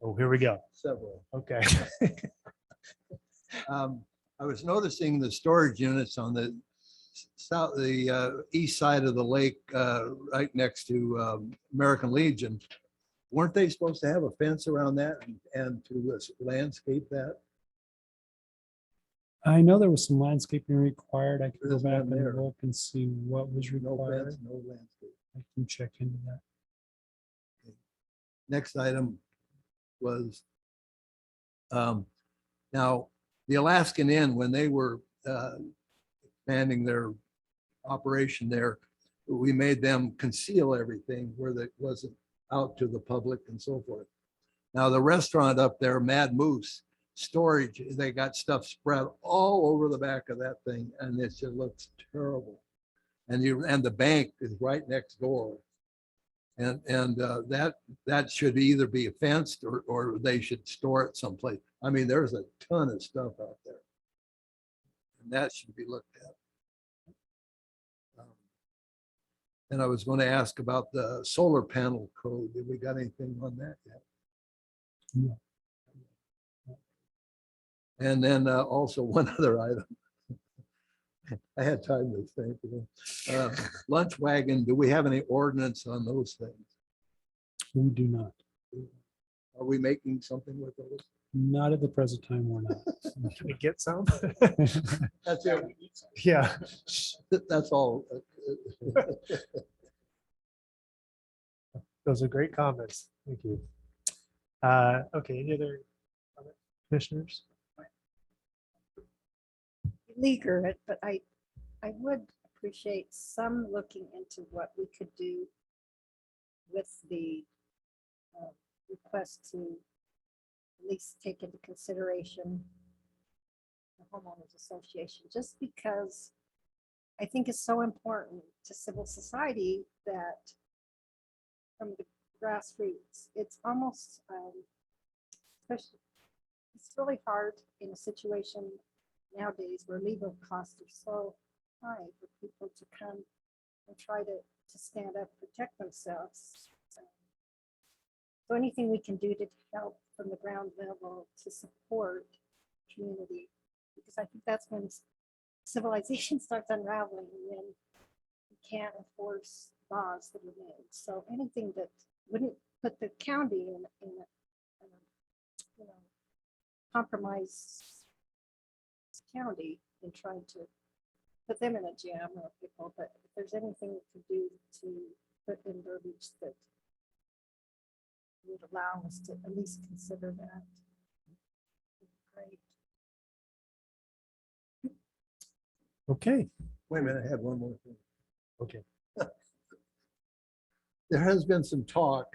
Oh, here we go. several. Okay. I was noticing the storage units on the south, the east side of the lake, right next to American Legion. Weren't they supposed to have a fence around that and to landscape that? I know there was some landscaping required. I can go There's back none there. and look and see what was No required. fence, no landscape. I can check into that. Next item was, now, the Alaskan Inn, when they were expanding their operation there, we made them conceal everything where that wasn't out to the public and so forth. Now, the restaurant up there, Mad Moose Storage, they got stuff spread all over the back of that thing, and it just looks terrible. And the bank is right next door. And that should either be fenced or they should store it someplace. I mean, there's a ton of stuff out there. And that should be looked at. And I was going to ask about the solar panel code. Did we got anything on that yet? And then also one other item. I had time to think. Lunch wagon, do we have any ordinance on those things? We do not. Are we making something with those? Not at the present time, we're not. Can we get some? That's it. Yeah. That's all. Those are great comments. Thank you. Okay, any other comments, commissioners? Leaguer it, but I would appreciate some looking into what we could do with the request to at least take into consideration the homeowners association, just because I think it's so important to civil society that from the grassroots, it's almost, especially, it's really hard in a situation nowadays where legal costs are so high for people to come and try to stand up, protect themselves. So anything we can do to help from the ground level to support community, because I think that's when civilization starts unraveling, when you can't enforce laws that are made. So anything that wouldn't put the county in a you know, compromise county in trying to put them in a jam or a pickle, but if there's anything we could do to put in verbiage that would allow us to at least consider that. Great. Okay. Wait a minute, I had one more thing. Okay. There has been some talk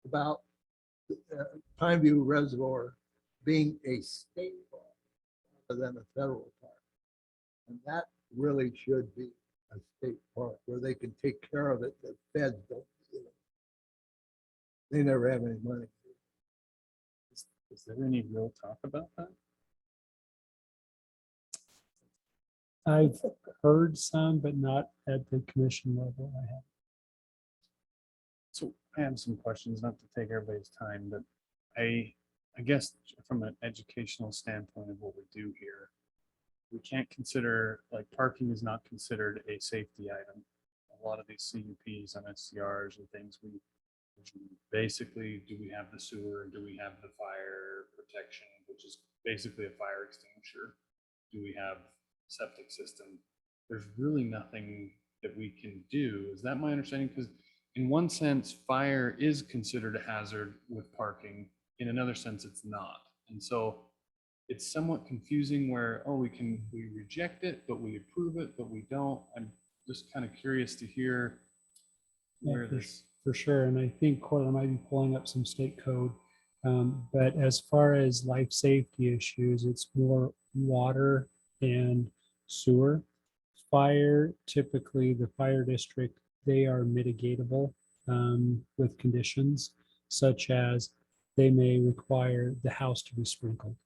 about Pineview Reservoir being a state park rather than a federal park. And that really should be a state park where they can take care of it. The feds don't, they never have any money. Is there any real talk about that? I've heard some, but not at the commission level. I have. So I have some questions, not to take everybody's time, but I guess from an educational standpoint of what we do here, we can't consider, like, parking is not considered a safety item. A lot of these CUPs and SCRs and things, we basically, do we have the sewer? Do we have the fire protection, which is basically a fire extinguisher? Do we have septic system? There's really nothing that we can do. Is that my understanding? Because in one sense, fire is considered a hazard with parking. In another sense, it's not. And so it's somewhat confusing where, oh, we reject it, but we approve it, but we don't. I'm just kind of curious to hear where Yeah, this. for sure. And I think Cortland might be pulling up some state code. But as far as life safety issues, it's more water and sewer. Fire, typically the fire district, they are mitigatable with conditions such as they may require the house to be sprinkled.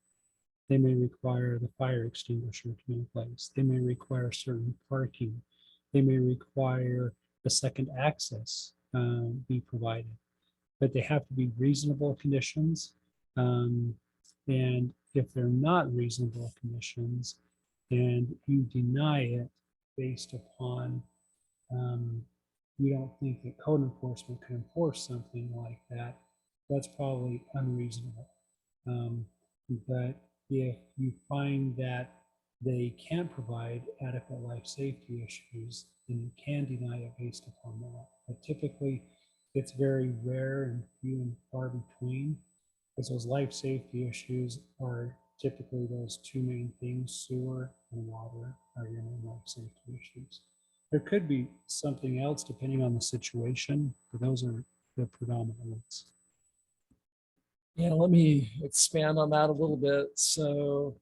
They may require the fire extinguisher to be in place. They may require certain parking. They may require a second access be provided, but they have to be reasonable conditions. And if they're not reasonable conditions and you deny it based upon you don't think that code enforcement can enforce something like that, that's probably unreasonable. But if you find that they can't provide adequate life safety issues, then you can deny it based upon that. But typically, it's very rare and few and far between, because those life safety issues are typically those two main things: sewer and water are your main life safety issues. There could be something else depending on the situation, but those are the predominant ones. Yeah, let me expand on that a little bit. So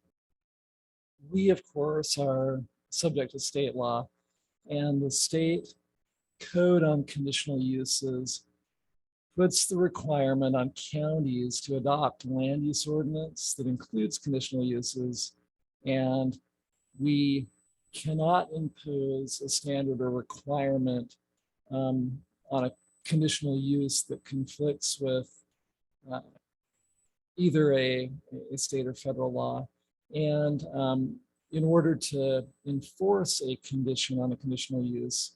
we, of course, are subject to state law, and the state code on conditional uses puts the requirement on counties to adopt land use ordinance that includes conditional uses, and we cannot impose a standard or requirement on a conditional use that conflicts with either a state or federal law. And in order to enforce a condition on a conditional use,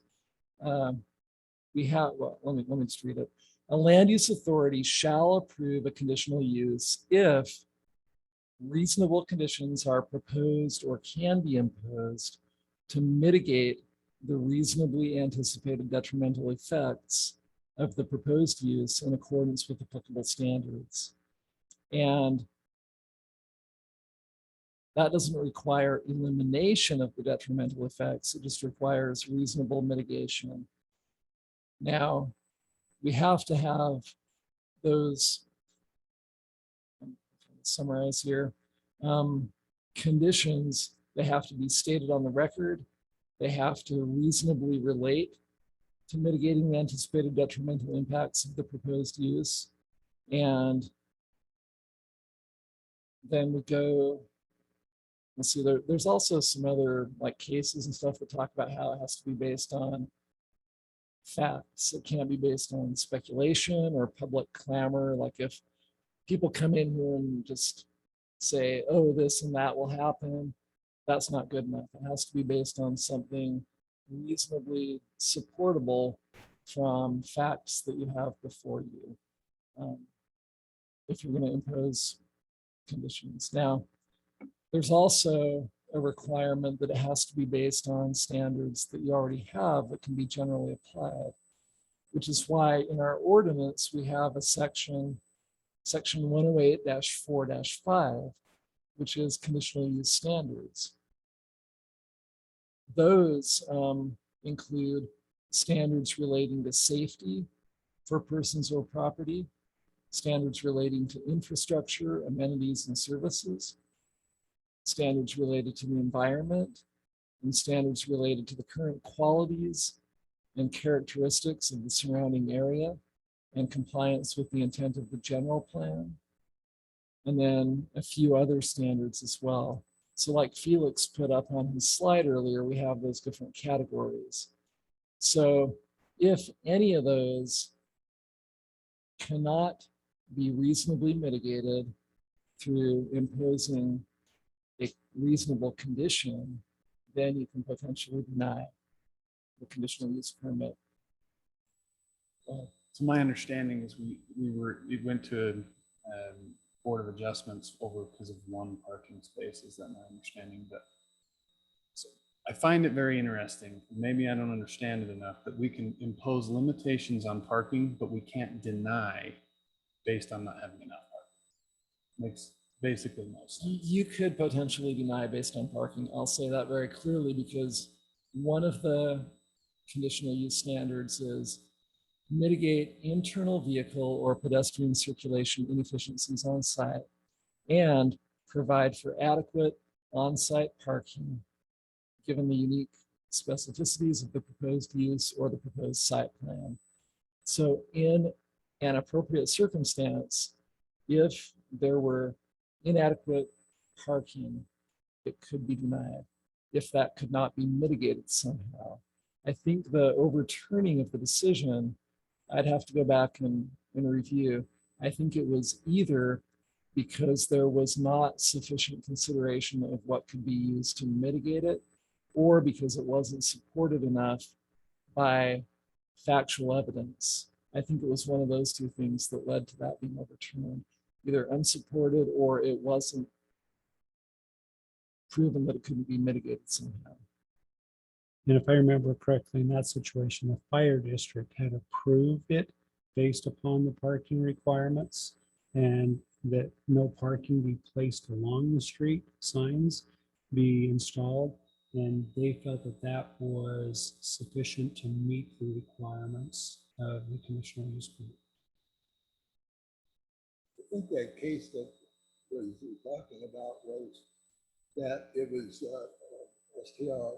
we have, well, let me just read it. A land use authority shall approve a conditional use if reasonable conditions are proposed or can be imposed to mitigate the reasonably anticipated detrimental effects of the proposed use in accordance with applicable standards. And that doesn't require elimination of the detrimental effects. It just requires reasonable mitigation. Now, we have to have those, summarize here, conditions. They have to be stated on the record. They have to reasonably relate to mitigating the anticipated detrimental impacts of the proposed use. And then we go, let's see, there's also some other like cases and stuff that talk about how it has to be based on facts. It can't be based on speculation or public clamor. Like if people come in here and just say, oh, this and that will happen, that's not good enough. It has to be based on something reasonably supportable from facts that you have before you, if you're going to impose conditions. Now, there's also a requirement that it has to be based on standards that you already have that can be generally applied, which is why in our ordinance, we have a section 108-4-5, which is conditional use standards. Those include standards relating to safety for persons or property, standards relating to infrastructure, amenities, and services, standards related to the environment, and standards related to the current qualities and characteristics of the surrounding area and compliance with the intent of the general plan. And then a few other standards as well. So like Felix put up on his slide earlier, we have those different categories. So if any of those cannot be reasonably mitigated through imposing a reasonable condition, then you can potentially deny the conditional use permit. So my understanding is we went to Board of Adjustments over because of one parking space. Is that my understanding? But so I find it very interesting. Maybe I don't understand it enough that we can impose limitations on parking, but we can't deny based on not having enough parking. Makes basically no sense. You could potentially deny based on parking. I'll say that very clearly because one of the conditional use standards is mitigate internal vehicle or pedestrian circulation inefficiencies on site and provide for adequate on-site parking given the unique specificities of the proposed use or the proposed site plan. So in an appropriate circumstance, if there were inadequate parking, it could be denied if that could not be mitigated somehow. I think the overturning of the decision, I'd have to go back and review. I think it was either because there was not sufficient consideration of what could be used to mitigate it, or because it wasn't supported enough by factual evidence. I think it was one of those two things that led to that being overturned, either unsupported or it wasn't proven that it couldn't be mitigated somehow. And if I remember correctly, in that situation, the fire district had approved it based upon the parking requirements and that no parking be placed along the street, signs be installed. And they felt that that was sufficient to meet the requirements of the conditional use permit. I think that case that was talking about was that it was STR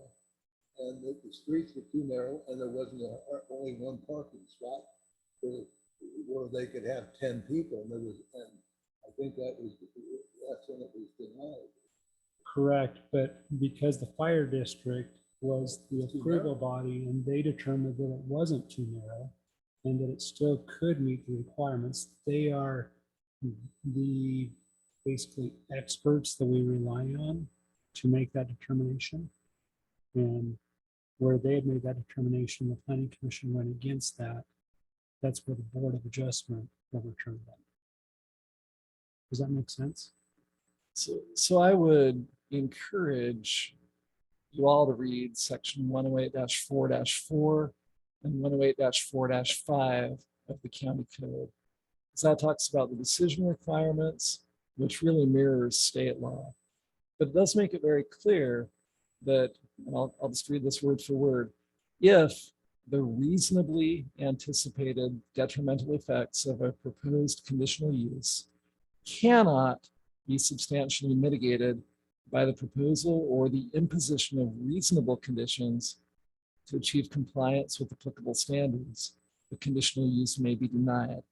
and that the streets were too narrow and there wasn't only one parking spot where they could have 10 people. And I think that's when it was denied. Correct, but because the fire district was the approval body and they determined that it wasn't too narrow and that it still could meet the requirements, they are the basically experts that we rely on to make that determination. And where they had made that determination, the planning commission went against that. That's where the Board of Adjustment overturned that. Does that make sense? So I would encourage you all to read section 108-4-4 and 108-4-5 of the county code. Because that talks about the decision requirements, which really mirrors state law. But it does make it very clear that, and I'll just read this word for word, if the reasonably anticipated detrimental effects of a proposed conditional use cannot be substantially mitigated by the proposal or the imposition of reasonable conditions to achieve compliance with applicable standards, the conditional use may be denied.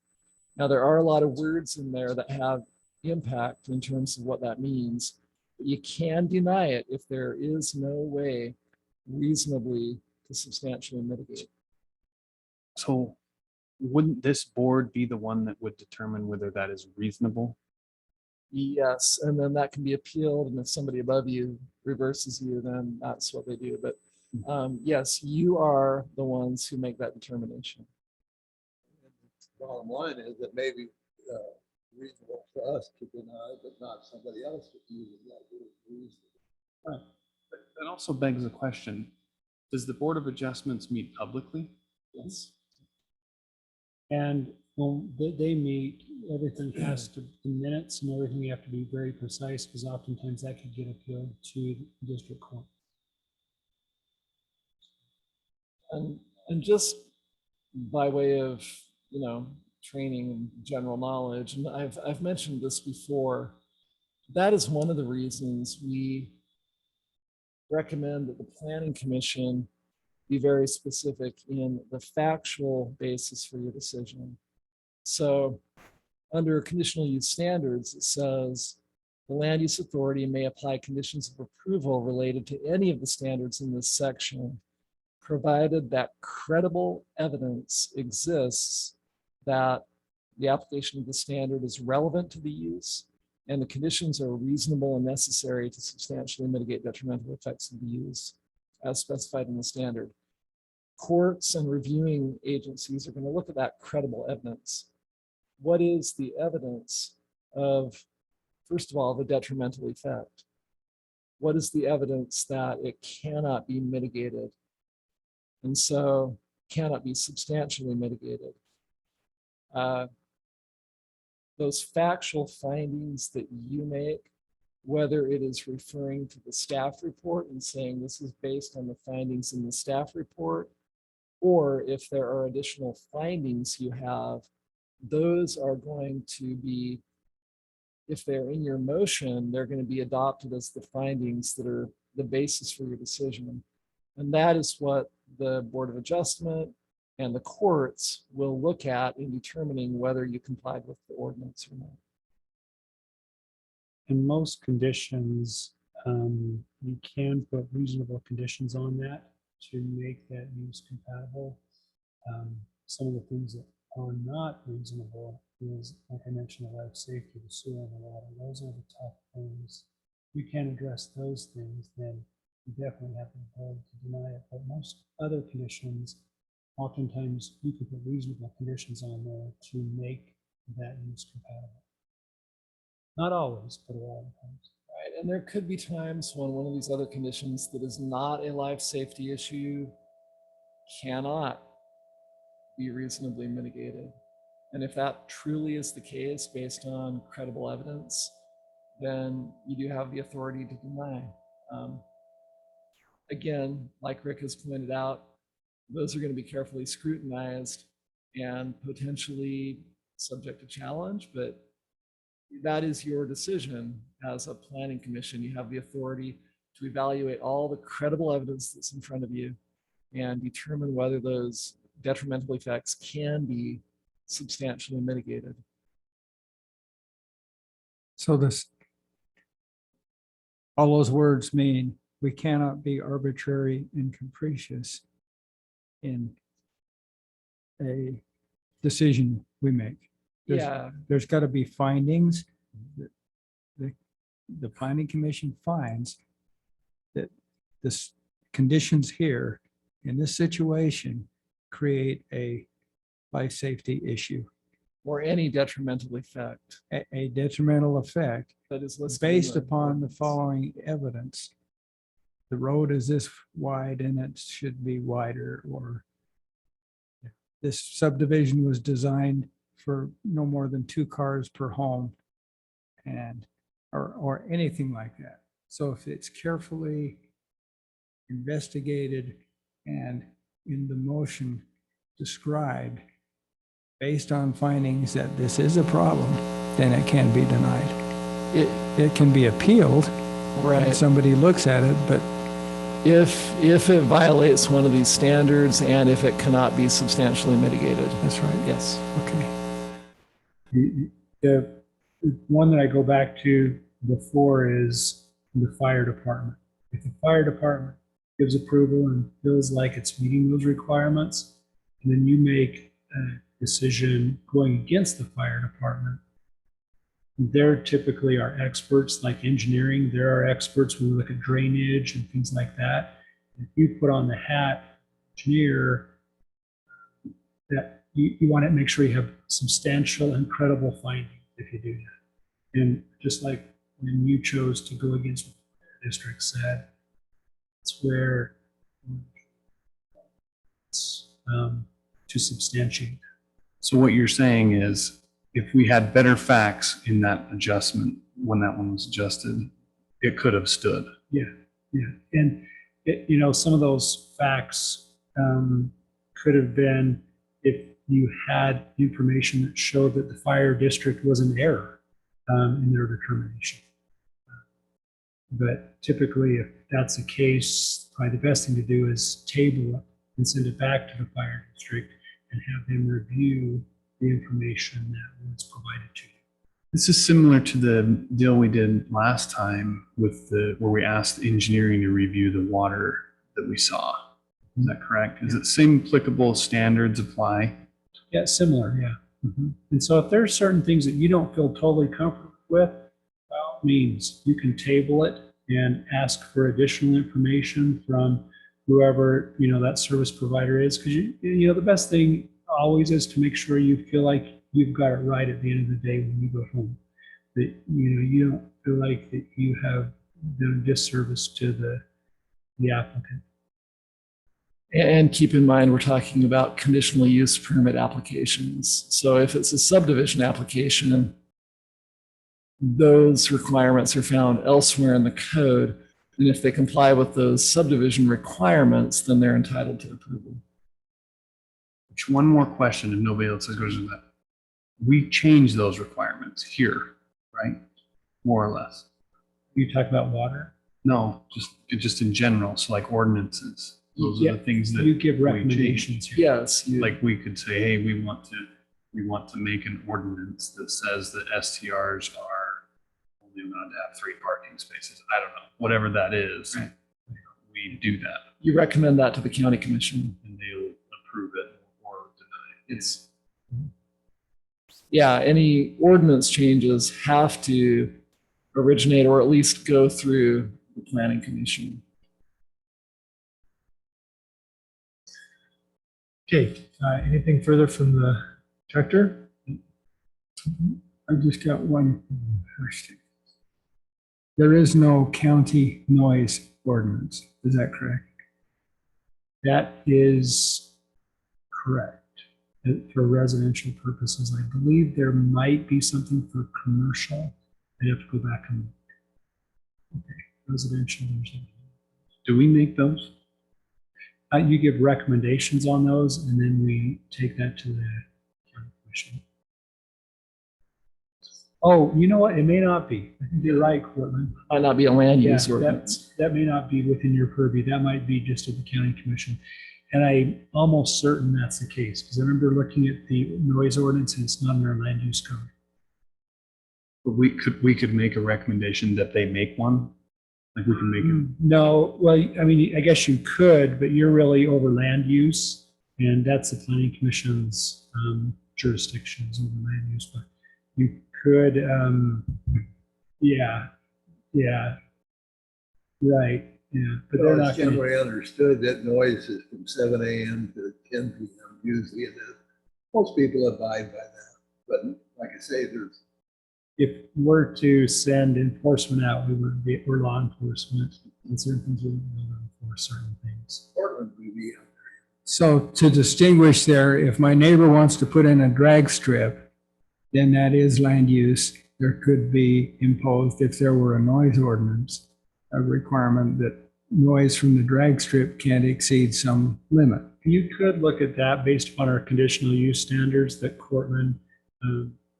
Now, there are a lot of words in there that have impact in terms of what that means. But you can deny it if there is no way reasonably to substantially mitigate. So wouldn't this board be the one that would determine whether that is reasonable? Yes, and then that can be appealed, and if somebody above you reverses you, then that's what they do. But yes, you are the ones who make that determination. Bottom line is that maybe reasonable for us to deny, but not somebody else that uses that word reasonable. Right. But that also begs the question, does the Board of Adjustments meet publicly? Yes. And when they meet, everything has to, the minutes and everything, you have to be very precise, because oftentimes that could get appealed to the district court. And just by way of, training and general knowledge, and I've mentioned this before, that is one of the reasons we recommend that the Planning Commission be very specific in the factual basis for your decision. So under Conditional Use Standards, it says the Land Use Authority may apply conditions of approval related to any of the standards in this section, provided that credible evidence exists that the application of the standard is relevant to the use and the conditions are reasonable and necessary to substantially mitigate detrimental effects of the use as specified in the standard. Courts and reviewing agencies are going to look at that credible evidence. What is the evidence of, first of all, the detrimental effect? What is the evidence that it cannot be mitigated? And so cannot be substantially mitigated. Those factual findings that you make, whether it is referring to the staff report and saying this is based on the findings in the staff report, or if there are additional findings you have, those are going to be, if they're in your motion, they're going to be adopted as the findings that are the basis for your decision. And that is what the Board of Adjustment and the courts will look at in determining whether you complied with the ordinance or not. In most conditions, you can put reasonable conditions on that to make that use compatible. Some of the things that are not reasonable is, like I mentioned, the life safety, the sewer and the water. Those are the tough things. You can address those things, then you definitely have the ability to deny it. But most other conditions, oftentimes you can put reasonable conditions on there to make that use compatible. Not always, but a lot of times. Right, and there could be times when one of these other conditions that is not a life safety issue cannot be reasonably mitigated. And if that truly is the case based on credible evidence, then you do have the authority to deny. Again, like Rick has pointed out, those are going to be carefully scrutinized and potentially subject to challenge, but that is your decision as a planning commission. You have the authority to evaluate all the credible evidence that's in front of you and determine whether those detrimental effects can be substantially mitigated. So this, all those words mean we cannot be arbitrary and capricious in a decision we make. Yeah, There's got to be findings the planning commission finds that this conditions here in this situation create a life safety issue, Or any detrimental effect a detrimental effect that is listed. in based the upon the ordinance. following evidence. The road is this wide and it should be wider, or this subdivision was designed for no more than 2 cars per home, and or anything like that. So if it's carefully investigated and in the motion described based on findings that this is a problem, then it can be denied. It can be appealed and Right. somebody looks at it, but If it violates one of these standards and if it cannot be substantially mitigated. that's right. Yes. Okay. The one that I go back to before is the fire department. If the fire department gives approval and feels like it's meeting those requirements, and then you make a decision going against the fire department, they're typically our experts, like engineering. There are experts when we look at drainage and things like that. If you put on the hat engineer, that you want to make sure you have substantial and credible findings if you do that. And just like when you chose to go against what the district said, it's where it's to substantiate. So what you're saying is, if we had better facts in that adjustment, when that one was adjusted, it could have stood. Yeah. And it, some of those facts could have been if you had information that showed that the fire district was in error in their determination. But typically, if that's the case, probably the best thing to do is table it and send it back to the fire district and have them review the information that was provided to you. This is similar to the deal we did last time with where we asked engineering to review the water that we saw. Is that correct? Is it same applicable standards apply? Yeah, similar, yeah. And so if there's certain things that you don't feel totally comfortable with, by all means, you can table it and ask for additional information from whoever, that service provider is. Because the best thing always is to make sure you feel like you've got it right at the end of the day when you go home. That, you don't feel like that you have done disservice to the applicant. And keep in mind, we're talking about conditional use permit applications. So if it's a subdivision application, those requirements are found elsewhere in the code. And if they comply with those subdivision requirements, then they're entitled to approval. Which, one more question, if nobody else goes into that. We change those requirements here, right? More or less. You talk about water? No, just in general. So like ordinances, those are the things that You give we recommendations change. here. Yes. Like we could say, hey, we want to make an ordinance that says that STRs are only allowed to have 3 parking spaces. I don't know, whatever that is. Right. We do that, You recommend that to the county commission. and they'll approve it or deny it. Yeah, any ordinance changes have to originate or at least go through the planning commission. Okay, anything further from the director? I just got one question. There is no county noise ordinance, is that correct? That is correct. For residential purposes, I believe there might be something for commercial. I have to go back and look. Okay, residential. Do we make those? You give recommendations on those, and then we take that to the county commission. Oh, you know what? It may not be. I think you're right, Cortland. Might not be a land Yeah, use ordinance. that may not be within your purview. That might be just at the county commission. And I'm almost certain that's the case, because I remember looking at the noise ordinance and it's not in our land use code. But we could make a recommendation that they make one. Like we can make it. No, well, I mean, I guess you could, but you're really over land use, and that's the planning commission's jurisdictions over land use. But you could, yeah, Yeah. Right, yeah, but they're Well, not it's gonna, generally understood that noise is from 7 a.m. to 10 p.m. usually, and that most people abide by that. But like I say, there's, if we're to send enforcement out, we're law enforcement, and certain things we wouldn't be able to enforce certain things. Portland would be out So to distinguish there, if my neighbor wants to put in a drag strip, then that is land use. There could be imposed, if there were a noise ordinance, a requirement that noise from the drag strip can't exceed some limit. You could look at that based upon our conditional use standards that Cortland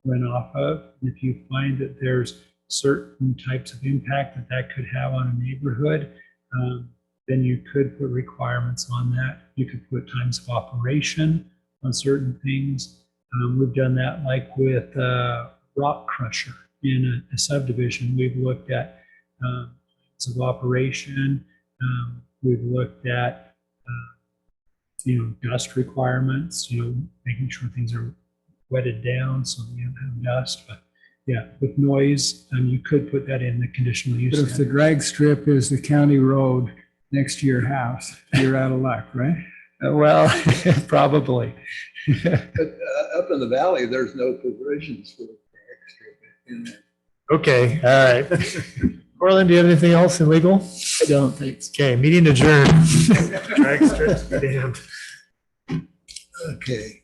went off of. And if you find that there's certain types of impact that could have on a neighborhood, then you could put requirements on that. You could put times of operation on certain things. We've done that like with rock crusher in a subdivision. We've looked at times of operation. We've looked at dust requirements, making sure things are wetted down so that you don't have dust. But yeah, with noise, you could put that in the conditional use. But if the drag strip is the county road next to your house, you're out of luck, right? Well, probably. there. But up in the valley, there's no provisions for the drag strip in there. Okay, all right. Cortland, do you have anything else in legal? I don't think so. Okay, meeting adjourned. Drag strips, be damned. Okay.